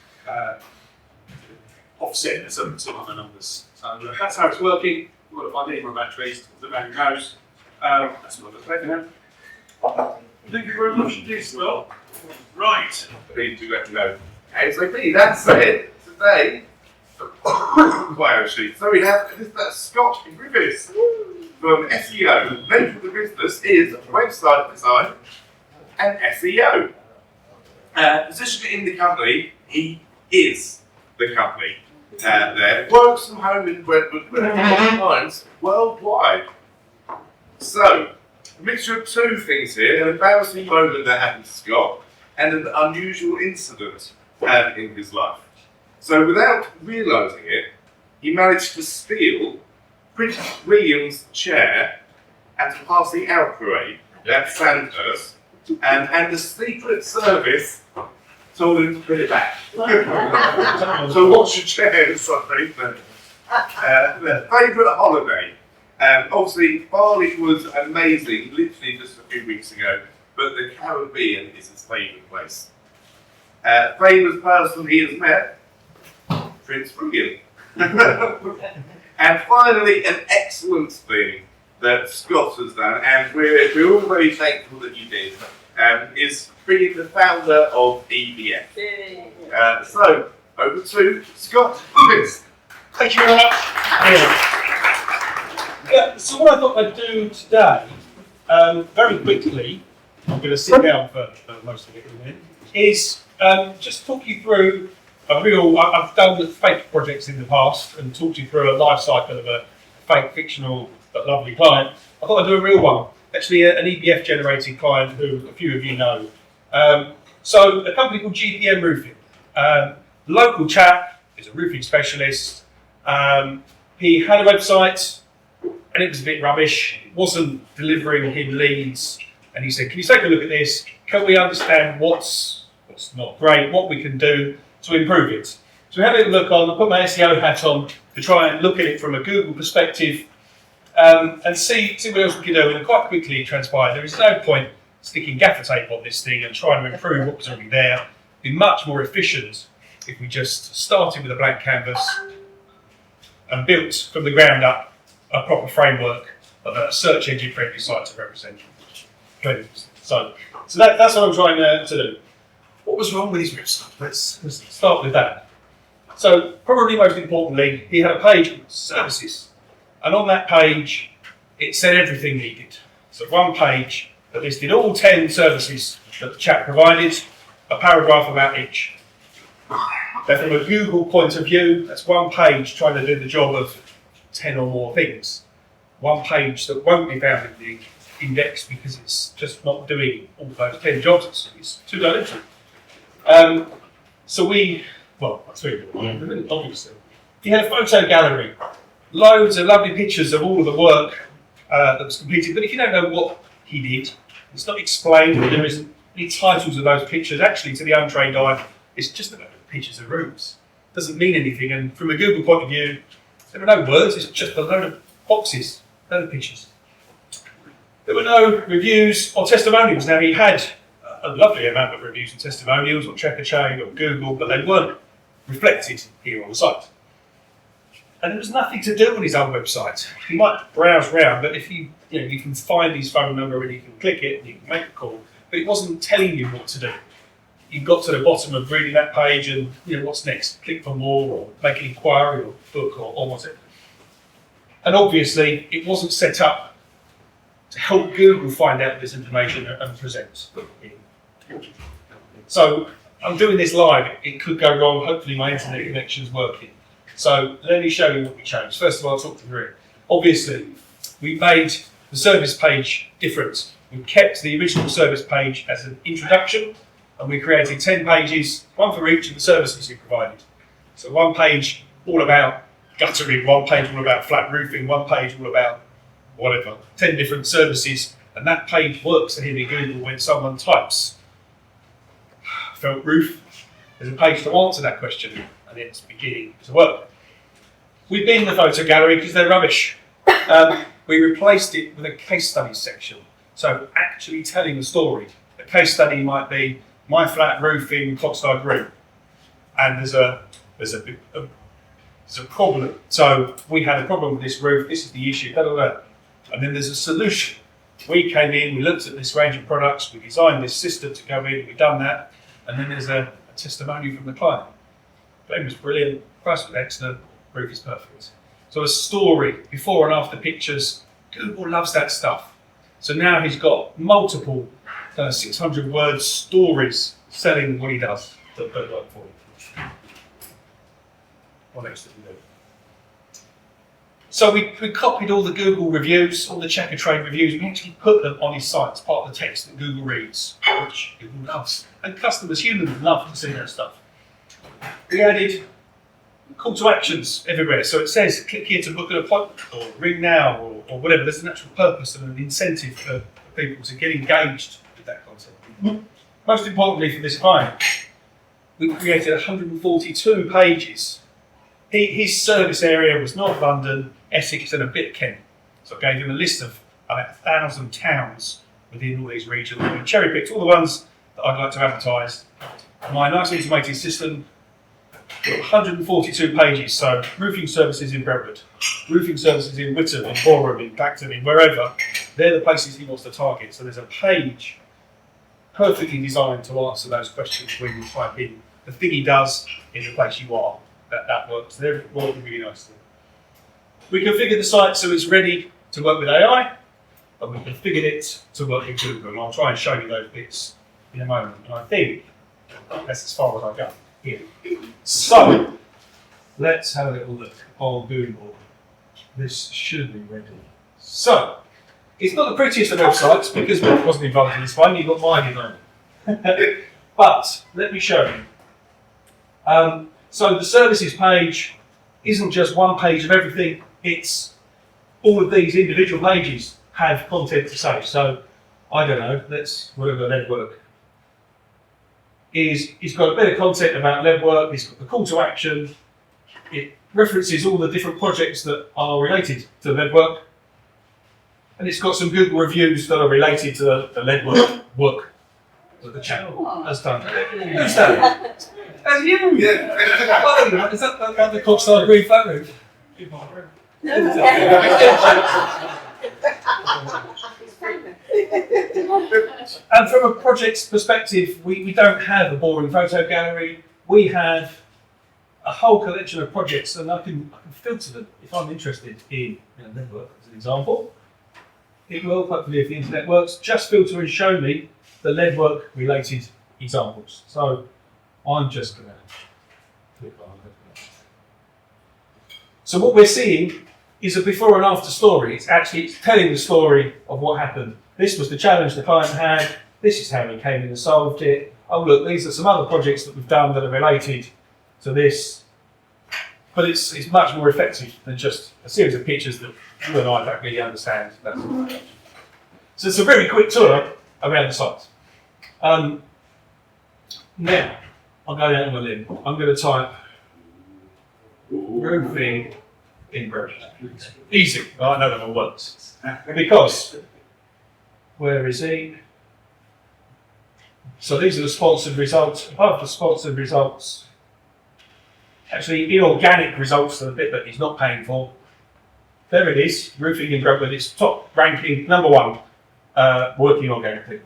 offset some other numbers. So that's how it's working. We've got to find any more about trees to the value house. That's what I'm now. Thank you very much indeed, Scott. Right. Please do let me know. ASAP. That said, today, quite actually, so we have Scott Griffiths from Eseyo. Name for the business is website design and SEO. Position in the company, he is the company. There works from home in Brentwood, but clients worldwide. So, a mixture of two things here: an embarrassing moment that happened to Scott, and an unusual incident in his life. So, without realising it, he managed to steal Prince William's chair at a passing out parade at Sandhurst, and the Secret Service told him to put it back. So what's your chair? Sorry. Their favourite holiday. Obviously, Bali was amazing, literally just a few weeks ago, but the Caribbean is his favourite place. Famous person he has met, Prince William. And finally, an excellent thing that Scott has done, and we're all very thankful that you did, is being the founder of EBF. So, over to Scott. Thank you very much. Yeah, so what I thought I'd do today, very quickly, I'm going to sit down for most of it in a minute, is just talk you through I've done fake projects in the past and talked you through a life cycle of a fake, fictional, but lovely client. I thought I'd do a real one. Actually, an EBF generated client who a few of you know. So a company called GPM Roofing. Local chap is a roofing specialist. He had a website and it was a bit rubbish. It wasn't delivering him leads. And he said, can you take a look at this? Can we understand what's not great, what we can do to improve it? So we had a little look on, I put my SEO hat on to try and look at it from a Google perspective and see what else we could do. And quite quickly it transpired there is no point sticking gaffer tape on this thing and trying to improve what was already there. It'd be much more efficient if we just started with a blank canvas and built from the ground up a proper framework of a search engine friendly site to represent. So that's what I'm trying to do. What was wrong with his website? Let's start with that. So probably most importantly, he had a page called services. And on that page, it said everything needed. So one page that listed all 10 services that the chap provided, a paragraph about each. Now from a Google point of view, that's one page trying to do the job of 10 or more things. One page that won't be found in the index because it's just not doing all those 10 jobs. It's too diluted. Obviously. He had a photo gallery, loads of lovely pictures of all of the work that was completed, but if you don't know what he did, it's not explained, there isn't any titles of those pictures. Actually, to the untrained eye, it's just a load of pictures of rooms. It doesn't mean anything, and from a Google point of view, there are no words, it's just a load of boxes, a load of pictures. There were no reviews or testimonials. Now, he had a lovely amount of reviews and testimonials on Checker Chain or Google, but they weren't reflected here on the site. And there was nothing to do on his own website. You might browse around, but if you can find his phone number and you can click it and you can make a call, but it wasn't telling you what to do. You got to the bottom of reading that page and what's next? Click for more or make an inquiry or book or what's it. And obviously it wasn't set up to help Google find out this information and present. So I'm doing this live, it could go wrong, hopefully my internet connection's working. So let me show you what we changed. First of all, I'll talk through it. Obviously, we made the service page different. We kept the original service page as an introduction, and we created 10 pages, one for each of the services we provided. So one page all about guttering, one page all about flat roofing, one page all about whatever, 10 different services, and that page works for him in Google when someone types felt roof. There's a page to answer that question, and it's beginning to work. We binned the photo gallery because they're rubbish. We replaced it with a case studies section. So actually telling the story. A case study might be my flat roof in Coxside Green, and there's a problem. So we had a problem with this roof. This is the issue. Blah, blah, blah. And then there's a solution. We came in. We looked at this range of products. We designed this system to go in. We've done that. And then there's a testimonial from the client. Blame was brilliant. Price was excellent. Roof is perfect. So a story, before and after pictures. Google loves that stuff. So now he's got multiple 600 word stories selling what he does that work for him. What else did we do? So we copied all the Google reviews, all the Checker Trade reviews. We actually put them on his site as part of the text that Google reads, which Google loves. And customers, humans, love to see that stuff. We added call to actions everywhere. So it says, click here to book an appointment, or ring now, or whatever. There's an actual purpose and an incentive for people to get engaged with that content. Most importantly for this client, we created 142 pages. His service area was North London, Essex, and a bit of Kent. So I gave him a list of about 1,000 towns within all these regions. We cherry-picked all the ones that I'd like to advertise. My nice automated system, 142 pages, so roofing services in Brentwood, roofing services in Whittam, in Boreham, in Clacton, in wherever. They're the places he wants to target. So there's a page perfectly designed to answer those questions when you type in the thing he does in the place you are. That works. They're working really nicely. We configured the site so it's ready to work with AI, and we configured it to work with Google. And I'll try and show you those bits in a moment. And I think that's as far as I go here. So let's have a little look on Google. This should be ready. So it's not the prettiest of websites because Brent wasn't involved in this one. You've got my design. But let me show you. So the services page isn't just one page of everything, it's all of these individual pages have content to say. So I don't know, whatever lead work is, it's got a bit of content about lead work, it's got the call to action, it references all the different projects that are related to lead work, and it's got some Google reviews that are related to the lead work that the channel has done. Who's that? That's you! Yeah. Oh, is that the Coxside Green photo? And from a project's perspective, we don't have a boring photo gallery. We have a whole collection of projects, and I can filter them if I'm interested in lead work, as an example. It will, hopefully, if the internet works, just filter and show me the lead work related examples. So I'm just going to click on it. So what we're seeing is a before and after story. It's telling the story of what happened. This was the challenge the client had. This is how he came in and solved it. Oh look, these are some other projects that we've done that are related to this. But it's much more effective than just a series of pictures that you and I don't really understand. So it's a very quick tour around the site. Now, I'll go down on a limb. I'm going to type roofing in Brentwood. Easy. I know that one works. Because Where is he? So these are the sponsored results. Above the sponsored results, actually inorganic results are the bit that he's not paying for. There it is, roofing in Brentwood. It's top ranking, #1, working organically.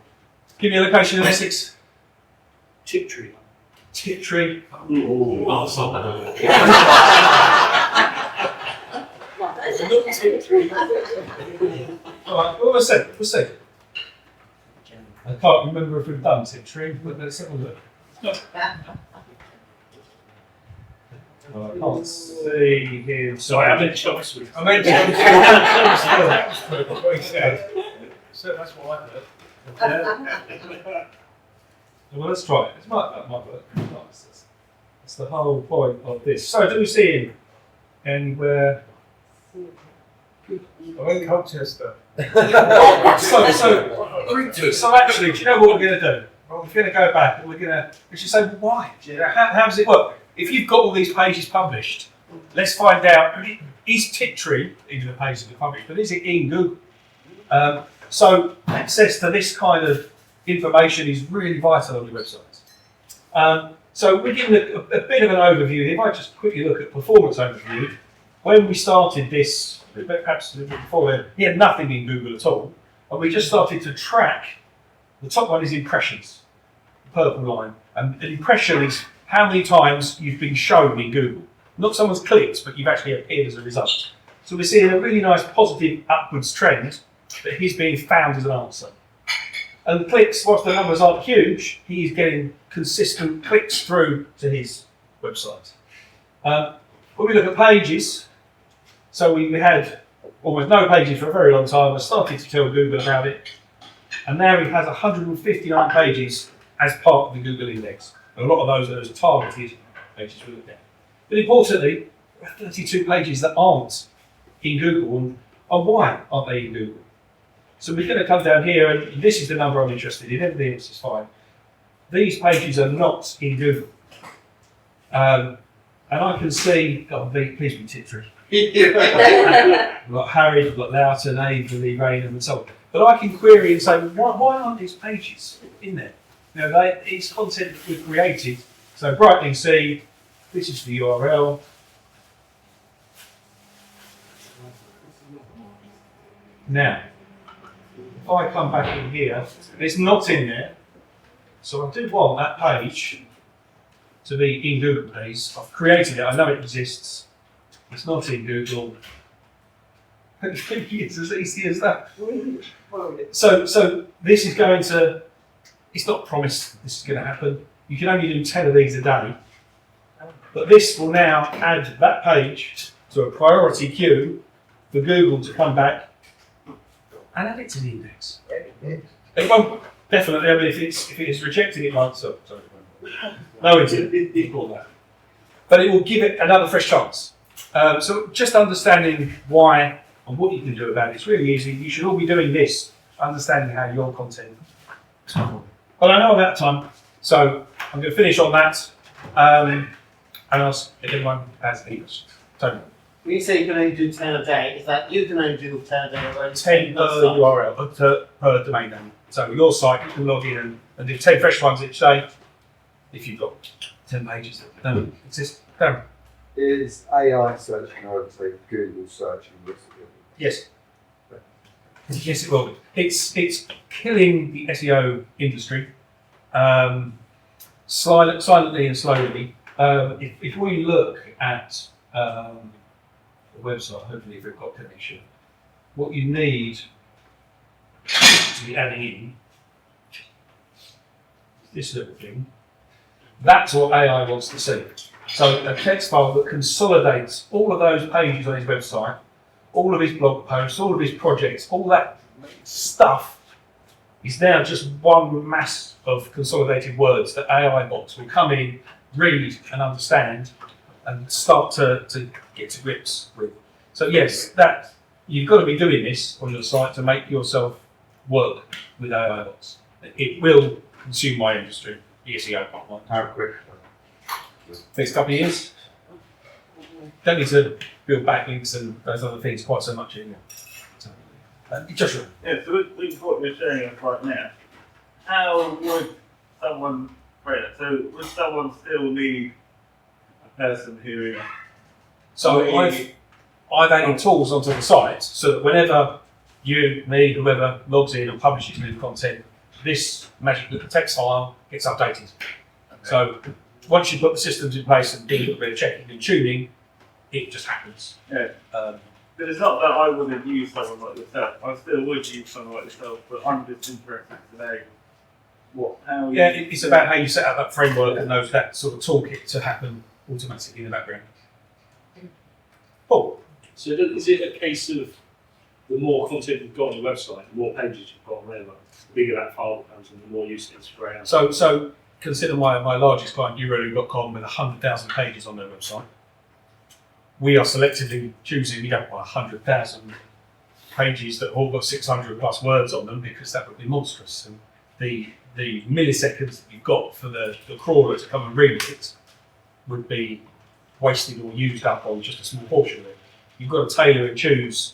Give me a location in Essex. Tiptree. Tiptree. Ooh. Oh, sorry. Alright, well, we'll see. I can't remember if we've done Tiptree, but let's have a look. Oh, I can't see him. Sorry, I meant Chelmsford. I meant Chelmsford. So that's what I heard. Well, let's try it. That might work. Nice. That's the whole point of this. So, do we see him anywhere? I'm in Colchester. So actually, do you know what we're going to do? Well, we're going to go back and we're going to actually say, well, why? How does it work? If you've got all these pages published, let's find out, is Tiptree, even the pages that are published, but is it in Google? So access to this kind of information is really vital on your websites. So we're giving a bit of an overview. If I just quickly look at performance overview, when we started this, perhaps before then, he had nothing in Google at all, and we just started to track. The top one is impressions, the purple line, and an impression is how many times you've been shown in Google. Not someone's clicked, but you've actually appeared as a result. So we're seeing a really nice positive upwards trend that he's being found as an answer. And the clicks, whilst the numbers aren't huge, he's getting consistent clicks through to his website. When we look at pages, so we had almost no pages for a very long time. I started to tell Google about it, and now he has 159 pages as part of the Google index. And a lot of those are those targeted pages we looked at. But importantly, there are 32 pages that aren't in Google, and why aren't they in Google? So we're going to come down here, and this is the number I'm interested in. Everything else is fine. These pages are not in Google. And I can see, please be Tiptree. We've got Harry, we've got Loughton, Averley, Raynham, and so on. But I can query and say, why aren't these pages in there? Now, it's content that we've created. So Brightening Sea, this is the URL. Now, if I come back in here, it's not in there. So I do want that page to be in Google, please. I've created it, I know it exists. It's not in Google. It's as easy as that. So this is going to, it's not promised this is going to happen. You can only do 10 of these a day. But this will now add that page to a priority queue for Google to come back and add it to the index. It won't definitely, I mean, if it is rejected, it might. Sorry. No, ignore that. But it will give it another fresh chance. So just understanding why and what you can do about it, it's really easy. You should all be doing this, understanding how your content is performing. Well, I know I'm out of time, so I'm going to finish on that and ask if anyone has any questions. Tony. When you say you can only do 10 a day, is that you can only do 10 a day or only 10 per URL, per domain name. So your site, you can log in and do 10 fresh ones each day if you've got 10 pages that don't exist. Darren. Is AI searching over, say, Google searching? Yes. Yes, it will be. It's killing the SEO industry silently and slowly. If we look at the website, hopefully if we've got connection, what you need to be adding in this little thing. That's what AI wants to see. So a text file that consolidates all of those pages on his website, all of his blog posts, all of his projects, all that stuff is now just one mass of consolidated words that AI bots will come in, read and understand and start to get to grips with. So yes, that you've got to be doing this on your site to make yourself work with AI bots. It will consume my industry, the SEO pipeline. How quick? Next couple of years. Don't need to build backlinks and those other things quite so much anymore. So, Joshua. Yeah, so we thought we're showing us right now, how would someone create it? So would someone still need a person who? So I've added tools onto the site so that whenever you, me, whoever logs in and publishes new content, this magic little text file gets updated. So once you've got the systems in place and do a little bit of checking and tuning, it just happens. Yeah. But it's not that I wouldn't use someone like yourself. I still would use someone like yourself, but I'm just interested today. How Yeah, it's about how you set up that framework and that sort of toolkit to happen automatically in the background. Paul? So is it a case of the more content you've got on your website, the more pages you've got on there, the bigger that file becomes and the more use it is for around? So consider my largest client, Euroloo.com, with 100,000 pages on their website. We are selectively choosing, we don't want 100,000 pages that have all got 600 plus words on them because that would be monstrous. And the milliseconds that you've got for the crawler to come and read it would be wasted or used up on just a small portion of it. You've got to tailor and choose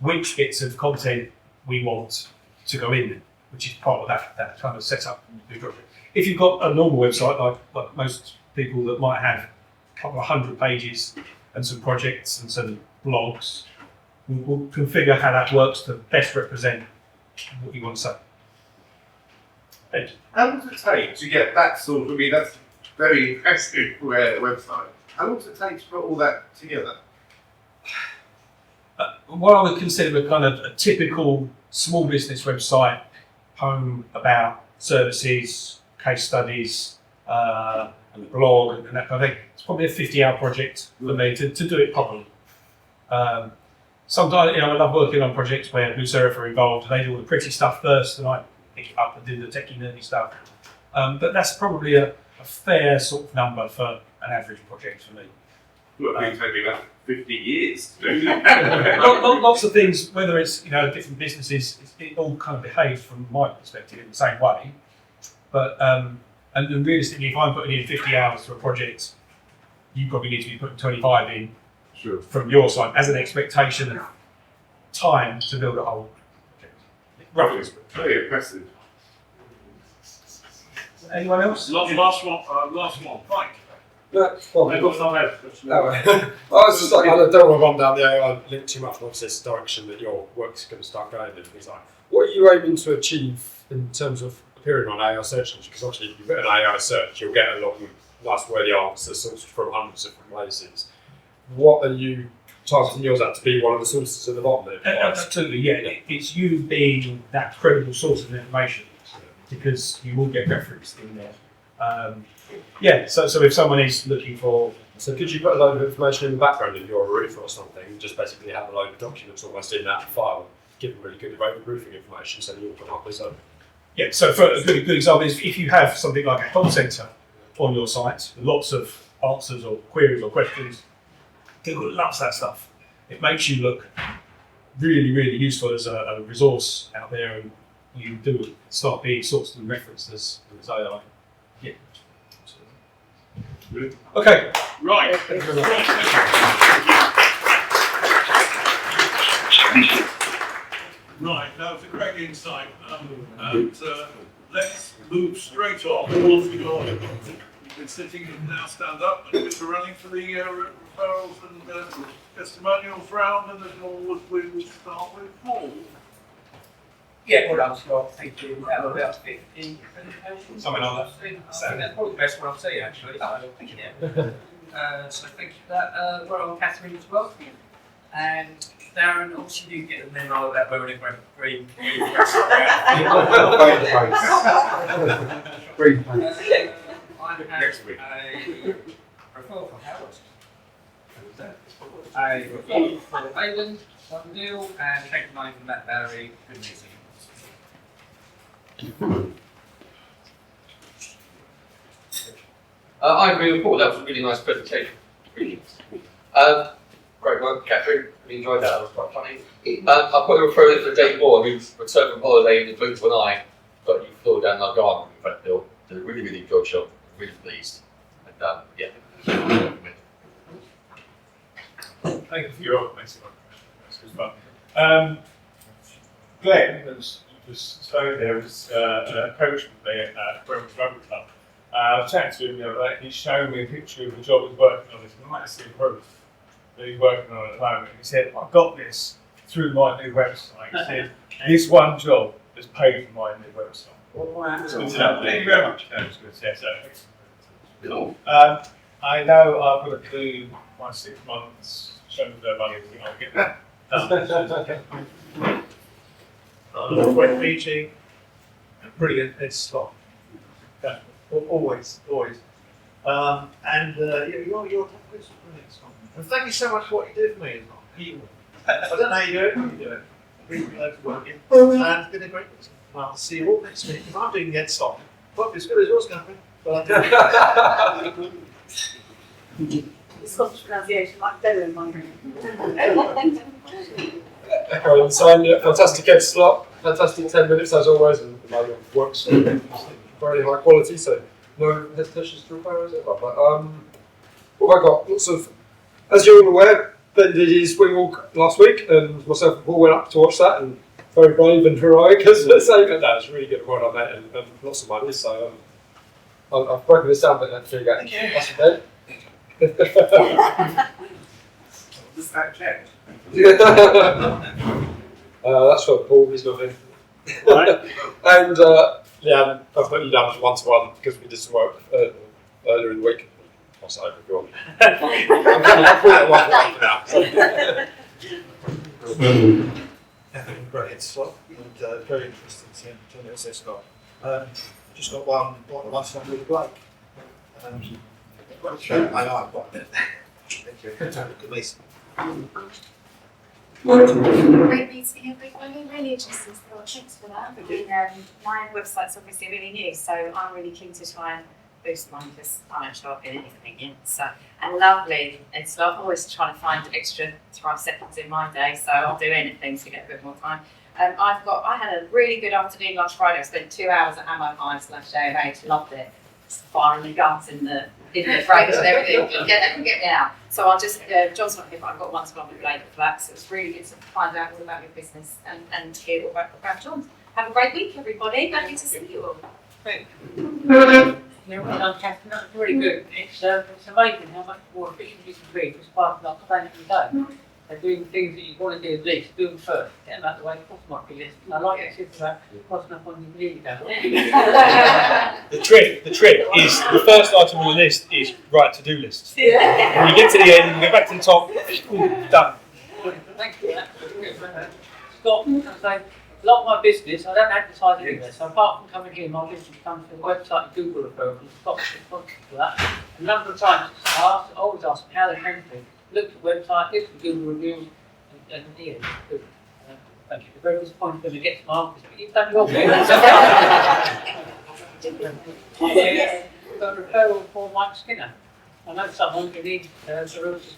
which bits of content we want to go in, which is part of that kind of setup. If you've got a normal website, like most people that might have a couple of 100 pages and some projects and some blogs, we'll configure how that works to best represent what you want to say. Ed? How long does it take to get that sort of, I mean, that's very impressive website. How long does it take to put all that together? What I would consider a kind of a typical small business website, home, about, services, case studies, and a blog and that kind of thing. It's probably a 50-hour project for me to do it properly. Sometimes, I love working on projects where Blue Serif are involved. They do all the pretty stuff first, and I pick it up and do the techie nerdy stuff. But that's probably a fair sort of number for an average project for me. Well, I think it's maybe about 50 years to do Lots of things, whether it's different businesses, it all kind of behaves from my perspective in the same way. But and realistically, if I'm putting in 50 hours for a project, you probably need to be putting 25 in from your side as an expectation of time to build a whole project. Roughly. Very impressive. Anyone else? Last one, Mike. Well, I've got some I was just like, I don't want to run down the AI link too much. What's this direction that your work's going to start going in? It's like, what are you aiming to achieve in terms of appearing on AI search engines? Because obviously, if you put an AI search, you'll get a lot of nice worthy answers sourced from hundreds of different places. What are you targeting yours at to be one of the sources at the bottom there? Absolutely, yeah. It's you being that credible source of information because you will get referenced in there. So if someone is looking for... So could you put a load of information in the background in your roof or something, just basically have a load of documents almost in that file, give them really good roofing information so you'll come up with something? Yeah, so for a good example is if you have something like a help centre on your site, lots of answers or queries or questions, Google loves that stuff. It makes you look really, really useful as a resource out there, and you do start being sourced and referenced as AI. Yeah. Okay. Right. Thank you very much. Right, now it's a great insight. Let's move straight on. You've been sitting, now stand up, and we're running for the referrals and testimonials round, and then we will start with Paul. Yeah, well done, Scott. Thank you. About 50 presentations. Something like that. I think that's probably the best one I've seen, actually. So, thank you. So thank you for that. Well, I'm Catherine as well. And Darren, obviously you get the memo about where we're going to green. Next week. A referral for Howard. A referral for Hayden, Neil, and thank you for Matt Barry. Good meeting. I agree with Paul, that was a really nice presentation. Great work, Catherine. Really enjoyed that, that was quite funny. I put a referral for Dave Moore, who's returned from holiday in the blink of an eye, but you flew down our garden. In fact, Bill did a really, really good job. Really pleased. And yeah. Thank you for your comments. This was fun. Glenn has just so there was a coach with me at Brentwood Rugby Club. I was chatting to him the other day, he's showing me a picture of the job he's working on, this massive roof that he's working on at the moment. He said, I got this through my new website. He said, this one job has paid for my new website. Good stuff. Thank you very much. That was good. Cool. I know I've got to do my 6 months, show me the money, I'll get that done. Great meeting, brilliant, it's stop. Yeah, always. Your brilliant. And thank you so much for what you did for me. I don't know how you do it, but you do it. Really glad to work in. And it's been a great meeting. I'll see you all next week. If I'm doing the stop, probably as good as yours, Catherine. The Scottish pronunciation like better than mine. Echo inside, yeah, fantastic head slot, fantastic 10 minutes as always, and the model works very high quality, so no hesitations to repair, is it? But, what have I got? Lots of, as you're all aware, Ben did his swing walk last week, and myself and Paul went up to watch that, and very brave and heroic as I say, but that was really good, well done, mate, and lots of money, so I've broken this down, but that's really good. That's for Ben. Does that check? That's for Paul, he's not in. Right. And yeah, I've put you down for 1-to-1 because we did some work earlier in the week. I'll say over if you want. I'm putting it 1-to-1 for now. Great head slot, and very interesting to turn it as Scott. Just got one stop with Blake. I know I've got a bit. Thank you. Good meeting. Great meeting everybody, really interesting stuff, thanks for that. My website's obviously really new, so I'm really keen to try and boost mine because I don't show up in anything yet. So, and lovely, it's like always trying to find extra 5 seconds in my day, so I'll do anything to get a bit more time. I had a really good afternoon last Friday. I spent 2 hours at Ammo High/JMH, loved it. Firing the guns in the breaks and everything. Get me out. So I'll just, John's not here, but I've got one to one with Blake for that. So it's really good to find out all about your business and hear all about John. Have a great week, everybody. Lovely to see you all. Yeah, well done, Catherine. That was really good. It's amazing how much more efficient you can be just by not planning your day. They're doing things that you want to do at least, do them first. Get them out of the way, the cost might be less. I like it, it's about crossing up on your knee down. The trick is the first item on the list is write to-do lists. Yeah. When you get to the end, you go back to the top, done. Thank you for that. Scott, I say, a lot of my business, I don't advertise anywhere, so apart from coming here, my business comes to the website and Google referrals, and Scott's responsible for that. A number of times, I always ask them how they came to. Look at the website, look at the Google reviews, and yeah, good. Thank you. Very disappointed when we get to my office, but you've done your bit. We've got a referral for Mike Skinner. I know someone who needs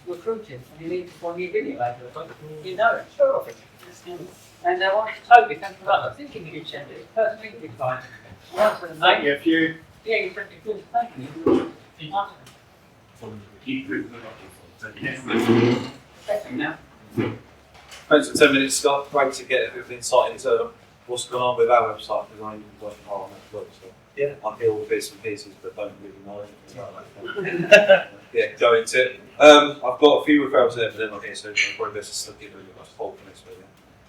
recruiting, and he needs one new video advert. You know it. Sure. And I want to Toby, thanks for that. I was thinking you sent it. First English line. Thank you, a few. Yeah, you're pretty good. Thank you. Thanks for 10 minutes, Scott. Great to get a bit of insight into what's going on with our website because I'm working hard on that as well. So yeah, I hear all the bits and pieces, but don't really know anything about that. Yeah, go into it. I've got a few referrals there, but they're not here, so probably best to slip in a nice poll for this video.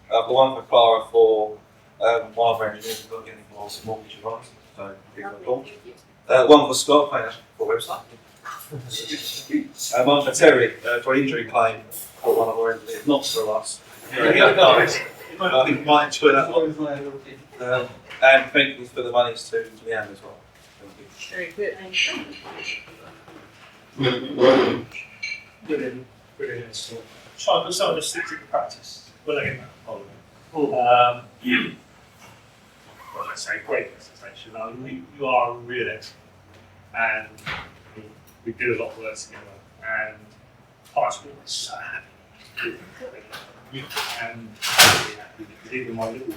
I've got one for Clara for one of our engineers looking for some mortgage advice, so give her a call. One for Scott, for website. One for Terry for an injury claim for one of our engineers, not for us. I think you might enjoy that one. And thank you for the monies to Leanne as well. Very good. Brilliant. So I've got some of the sticks in practice. Well, again, well, let's say great presentation. You are a real expert, and we do a lot of work together. And high school is so happy. And even my little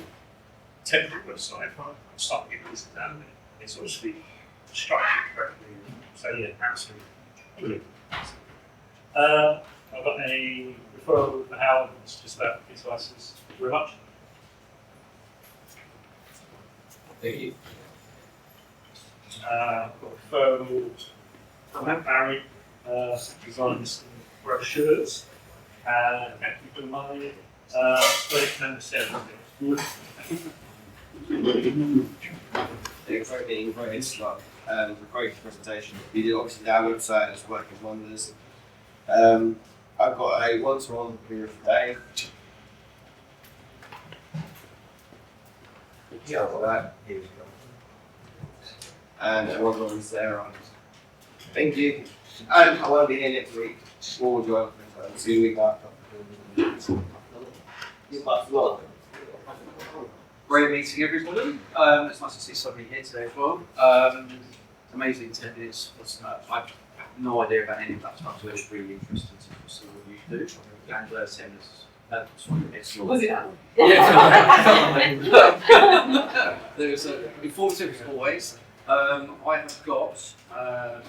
temporary website, I'm starting to get this down. It's obviously structured correctly. So yeah, absolutely brilliant. I've got a referral for Howard. It's just about his license. Thank you very much. Thank you. Got referrals from Barry, designs some brochures, equity money, and Sarah. Thanks for being very interesting. Great presentation. You did obviously our website and it's working wonders. I've got a one-to-one here today. Yeah, I've got that. Here we go. And a one-to-one with Sarah. Thank you. And I won't be here next week. Or do I? See you week after. Great meeting everybody. It's nice to see somebody here today as well. Amazing to hear this. I have no idea about any of that stuff, so it's really interesting to see what you do. And Tim is Was it? There's informative as always. I have got a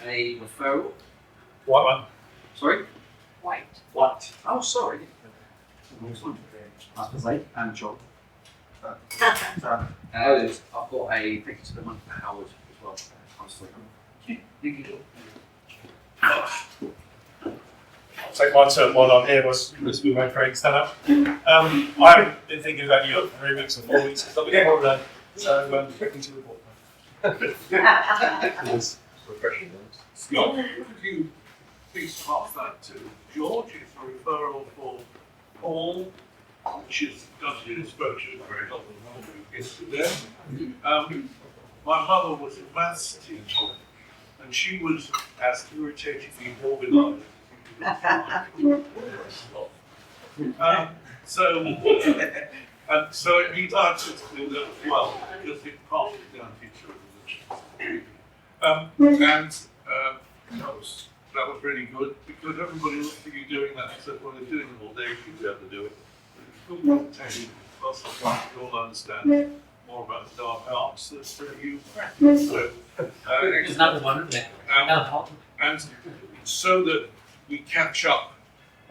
referral. White one. Sorry? White. White. Oh, sorry. And John. I've got a thank you to the month for Howard as well. I'll take my turn while I'm here was we wait for Craig to stand up. I haven't been thinking about you for 3 weeks or 4 weeks because I've been on holiday, so quickly to report. Refreshing. Scott, could you please pass that to George? It's a referral for Paul, which is done in his brochure very helpful yesterday. My mother was a maths teacher, and she was as irritatingly organised. So it means I have to do that as well, because it passes down to each other. That was really good, because everybody looked at you doing that and said, well, they're doing it all day, you should be able to do it. Lots of time to all understand more about the dark arts that you practice. So, There's another one, isn't there? and so that we catch up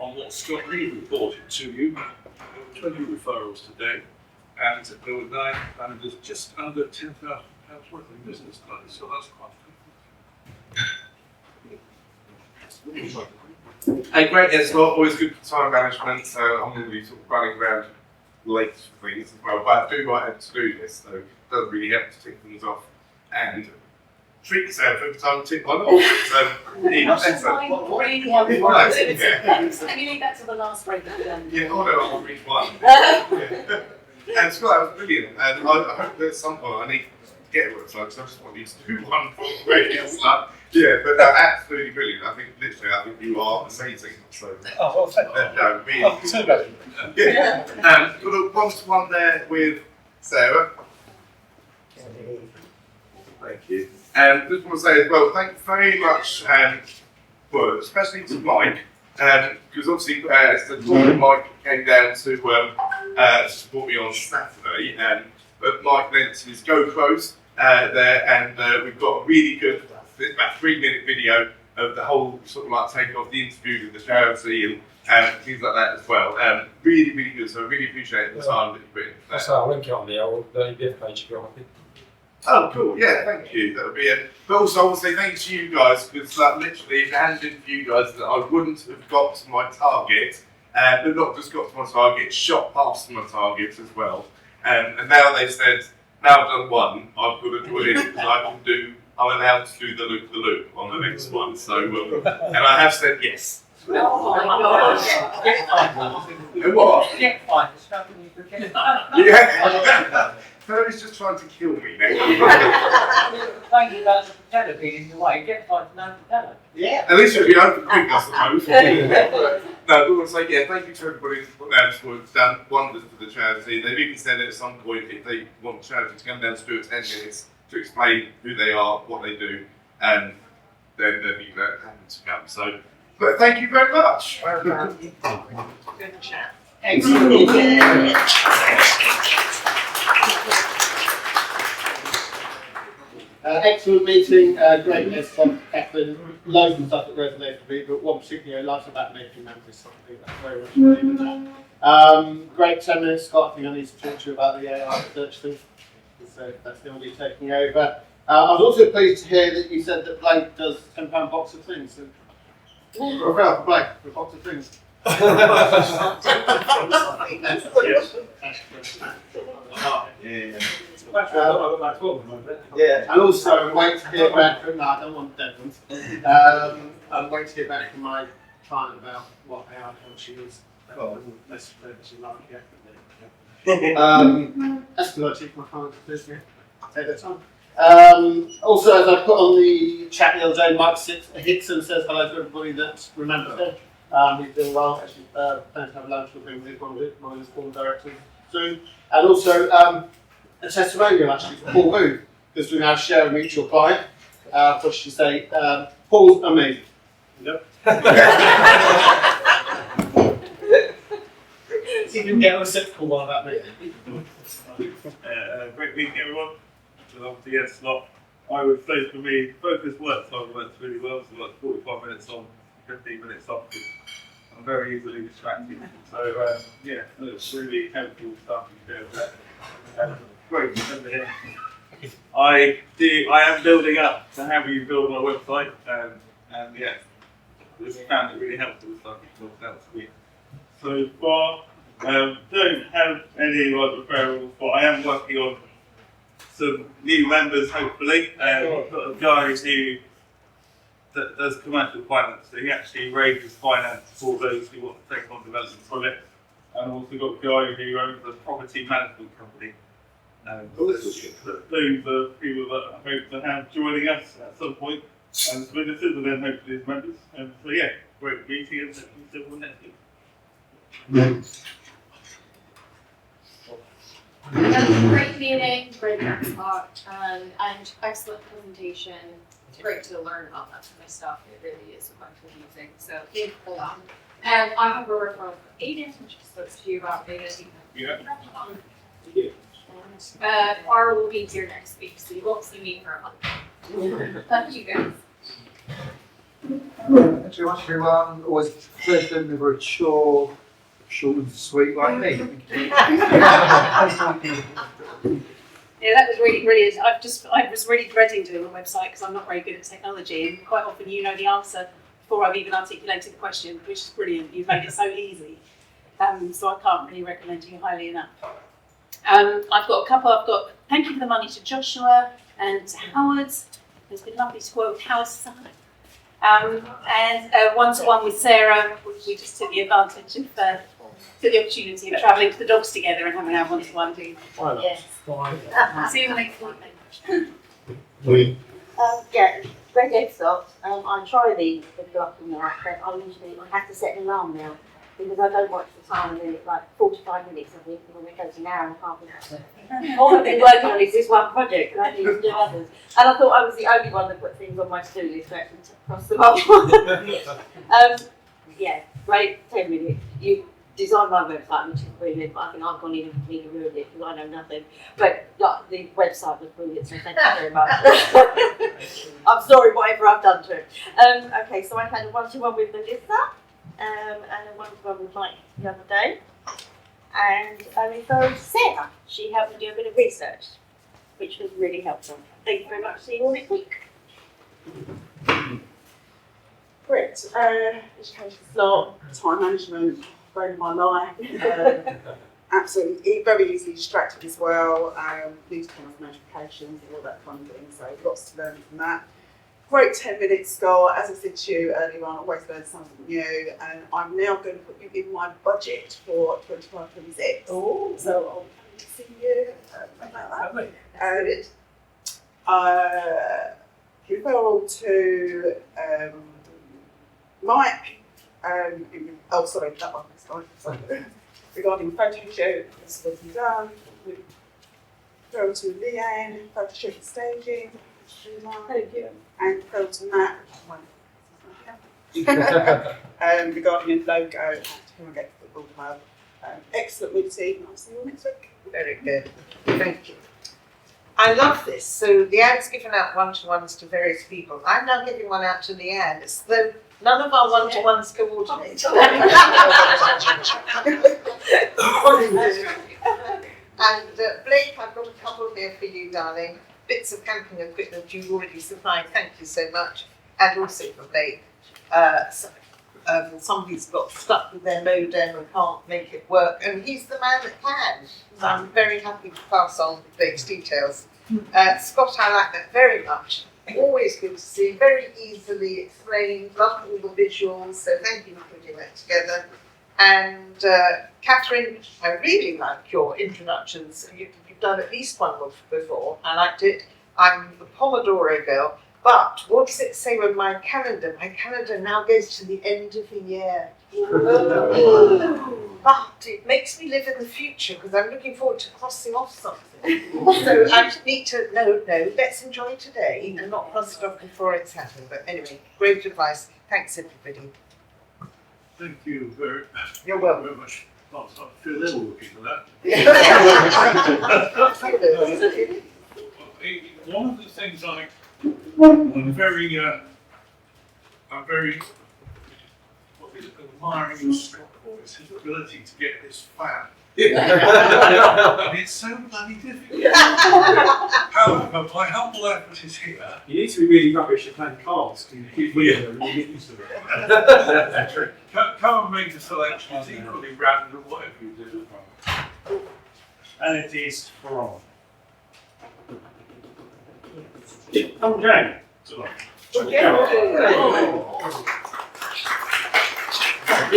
on what Scott Lee reported to you, there were 20 referrals today, and there were 9 managers, just under £10,000 worth of business done, so that's quite good. Hey, great, yeah, Scott, always good for time management, so I'm going to be sort of running around late for things as well, but I do like a to-do list, so it does really help to tick things off. And treat yourself every time you tick one off. So, even better. Can you leave that to the last break? Yeah, oh no, I'll read one. Yeah. And Scott, that was brilliant, and I hope that at some point I need to get a website, because I just want you to do one for radio stuff. Yeah, but no, absolutely brilliant. I think you are amazing. So, oh, well, thank you. No, really. Yeah. Got a one-to-one there with Sarah. Thank you. And just want to say as well, thank you very much, well, especially to Mike, because obviously Mike came down to support me on Saturday, but Mike lent his GoPros there, and we've got a really good, it's about 3-minute video of the whole sort of like take off the interview with the charity and things like that as well. Really, really good. So I really appreciate the time that you put in. So I'll link it on the old EBF page if you're happy. Oh, cool. Yeah, thank you. That would be it. But also, I want to say thanks to you guys, because literally, if it hadn't been for you guys, that I wouldn't have got to my target, but not just got to my target, shot past my target as well. And now they've said, now I've done one, I've got to do it because I'm allowed to do the loop on the next one. So, and I have said yes. Oh my God. What? Get fine. It's nothing you can get. Yeah. Ferry's just trying to kill me now. Thank you about the propeller being in your way. Get fine, no propeller. Yeah. At least it'll be open quick, I suppose. No, but I want to say, yeah, thank you to everybody who's done wonders for the charity. They've even said at some point if they want the charity to come down to do 10 minutes to explain who they are, what they do, and then you know, happen to come. So, but thank you very much. Good chat. Excellent. Excellent meeting, great list from Catherine, loads of stuff that resonated with me, but one particularly I liked about making memories, something that's very much needed. Great 10 minutes, Scott. I think I need to talk to you about the AI search thing. So that's going to be taking over. I was also pleased to hear that you said that Blake does £10 box of things. So, referral for Blake for a box of things. Yeah, and also I'm waiting to hear back from, no, I don't want dead ones. I'm waiting to hear back from my client about what AI tool she is. Let's like it. Escalating my client business. Take their time. Also, as I put on the chat the other day, Mike Hickson says hello to everybody that remembers him. He's doing well. Actually, plan to have lunch with him with one of his board directors soon. And also, a testimonial actually for Paul Booth, because we now share a mutual client. So she say, Paul's amazing. Yep. You can get a reciprocal one of that, mate. Great meeting everyone. So obviously, yes, I would say for me, focus works really well. So like 45 minutes on, 15 minutes off. I'm very easily distracted. So yeah, it's really helpful stuff you do with that. Great to come here. I am building up to how you build my website, and yeah, this found it really helpful. So I think that was me. So far, don't have any like referrals, but I am working on some new members. Hopefully, I've got a guy who does commercial finance, so he actually raises finance for those who want to take on development projects. And also got a guy who owns a property management company. Those are people that I hope to have joining us at some point. And so this is then hopefully as members. And so yeah, great meeting and see you next week. Great meeting, great talk, and excellent presentation. It's great to learn about that kind of stuff. It really is a bunch of using. So thank you for that. And I have a referral for Aiden, which is supposed to you about Aiden. Yeah. Our will be here next week, so you won't see me for a month. Thank you guys. Thanks very much, everyone. Always pleasant, never a chore, short and sweet like me. Yeah, that was really brilliant. I was really dreading doing a website because I'm not very good at technology, and quite often you know the answer before I've even articulated the question, which is brilliant. You've made it so easy. So I can't really recommend you highly enough. I've got thank you for the money to Joshua and to Howard. It's been lovely to work with Howard's son. And one-to-one with Sarah, which we just took the advantage of, took the opportunity of travelling to the dogs together and having our one-to-one too. Yes. See you next week. Yeah, radio stops. I try the clock now, but I have to set an alarm now because I don't watch the time and then it's like 45 minutes of it when it goes an hour and a half. All I've been working on is this one project and I need to do others. And I thought I was the only one that put things on my to-do list to actually cross them off. Yeah, great 10 minutes. You designed my website, which is brilliant, but I think I've gone in and completely ruined it because I know nothing. But the website was brilliant, so thank you very much. I'm sorry, whatever I've done to it. Okay, so I had a one-to-one with Melissa and a one-to-one with Mike the other day. And I referred to Sarah. She helped me do a bit of research, which was really helpful. Thank you very much. See you all next week. Great. Education slot, time management, brain of my life. Absolutely, very easily distracted as well. Need to come with notifications and all that kind of thing. So lots to learn from that. Great 10 minutes, Scott. As I said to you earlier on, always learn something new. And I'm now going to put you in my budget for 25-26. Oh. So I'll see you like that. Referral to Mike. Oh, sorry, that one. Sorry. Regarding photo shoot, this will be done. Referral to Leanne, photo shoot and staging. Thank you. And referral to Matt. Regarding a logo at Harrogate Football Club. Excellent meeting. I'll see you all next week. Very good. Thank you. I love this. So the ad's given out one-to-ones to various people. I'm now giving one out to Leanne. It's though none of our one-to-ones coordinate. And Blake, I've got a couple here for you, darling. Bits of camping equipment you've already supplied, thank you so much. And also for Blake. Somebody's got stuck with their modem and can't make it work, and he's the man that can. So I'm very happy to pass on Blake's details. Scott, I like that very much. Always good to see, very easily explained, love all the visuals, so thank you for putting that together. And Catherine, I really like your introductions. You've done at least one before, I liked it. I'm the Pomodoro girl. But what does it say with my calendar? My calendar now goes to the end of the year. But it makes me live in the future because I'm looking forward to crossing off something. So I need to, no, let's enjoy today and not cross it off before it's happened. But anyway, great advice. Thanks, everybody. Thank you very much. You're welcome. Very much. I feel ill looking for that. One of the things I'm very admiring of Scott for is his ability to get this fan. And it's so bloody difficult. However, my humble effort is here. You need to be really rubbish at playing cards to keep winning them and you get used to it. Come and make a selection. It's equally random, whatever you do. And it is from. Oh, Jane. I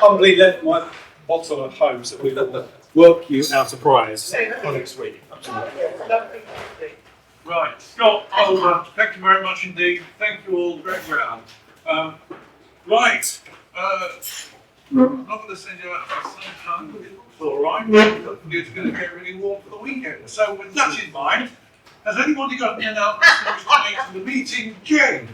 humbly left my bottle at home so we will work you out a prize for next week. Right, Scott, thank you very much indeed. Thank you all, great round. Right, I'm not going to send you out for some time, but it's all right. It's going to get really warm for the weekend. So with that in mind, has anybody got any announcements to make to the meeting? Jane?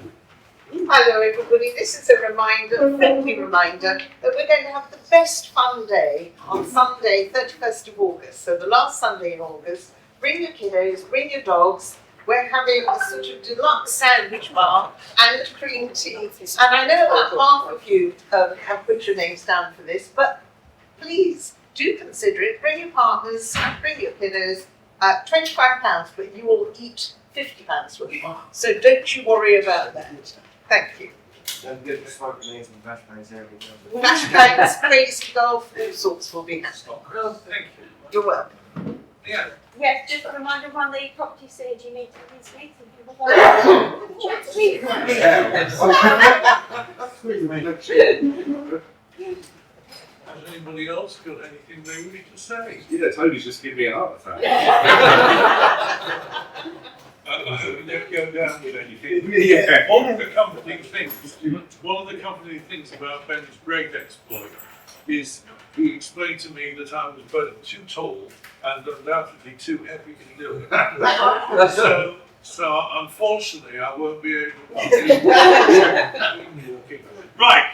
Hello everybody, this is a reminder, friendly reminder, that we're going to have the best fun day on Sunday, 31st of August. So the last Sunday in August. Bring your kiddos, bring your dogs. We're having a sort of deluxe sandwich bar and cream tea. And I know about half of you have put your names down for this, but please do consider it. Bring your partners, bring your kiddos. £25, but you will eat £50 worth. So don't you worry about that. Thank you. Don't get the smoke grenades and flashbangs everywhere. Flashbangs, crazy golf, all sorts will be happening. Well, thank you. You're welcome. Yeah. Yes, just a reminder on the property surgery meeting this week. Has anybody else got anything they need to say? Yeah, Tony's just giving me a heart attack. I hope you don't go down with anything. Yeah. One of the comforting things about Ben's great exploit is he explained to me that I was both too tall and undoubtedly too heavy to do it. So unfortunately I won't be able to. Right.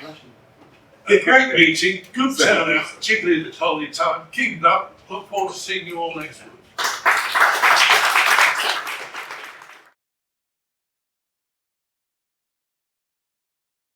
A great meeting, good turnout, particularly at the holiday time. Keep it up. Look forward to seeing you all next week.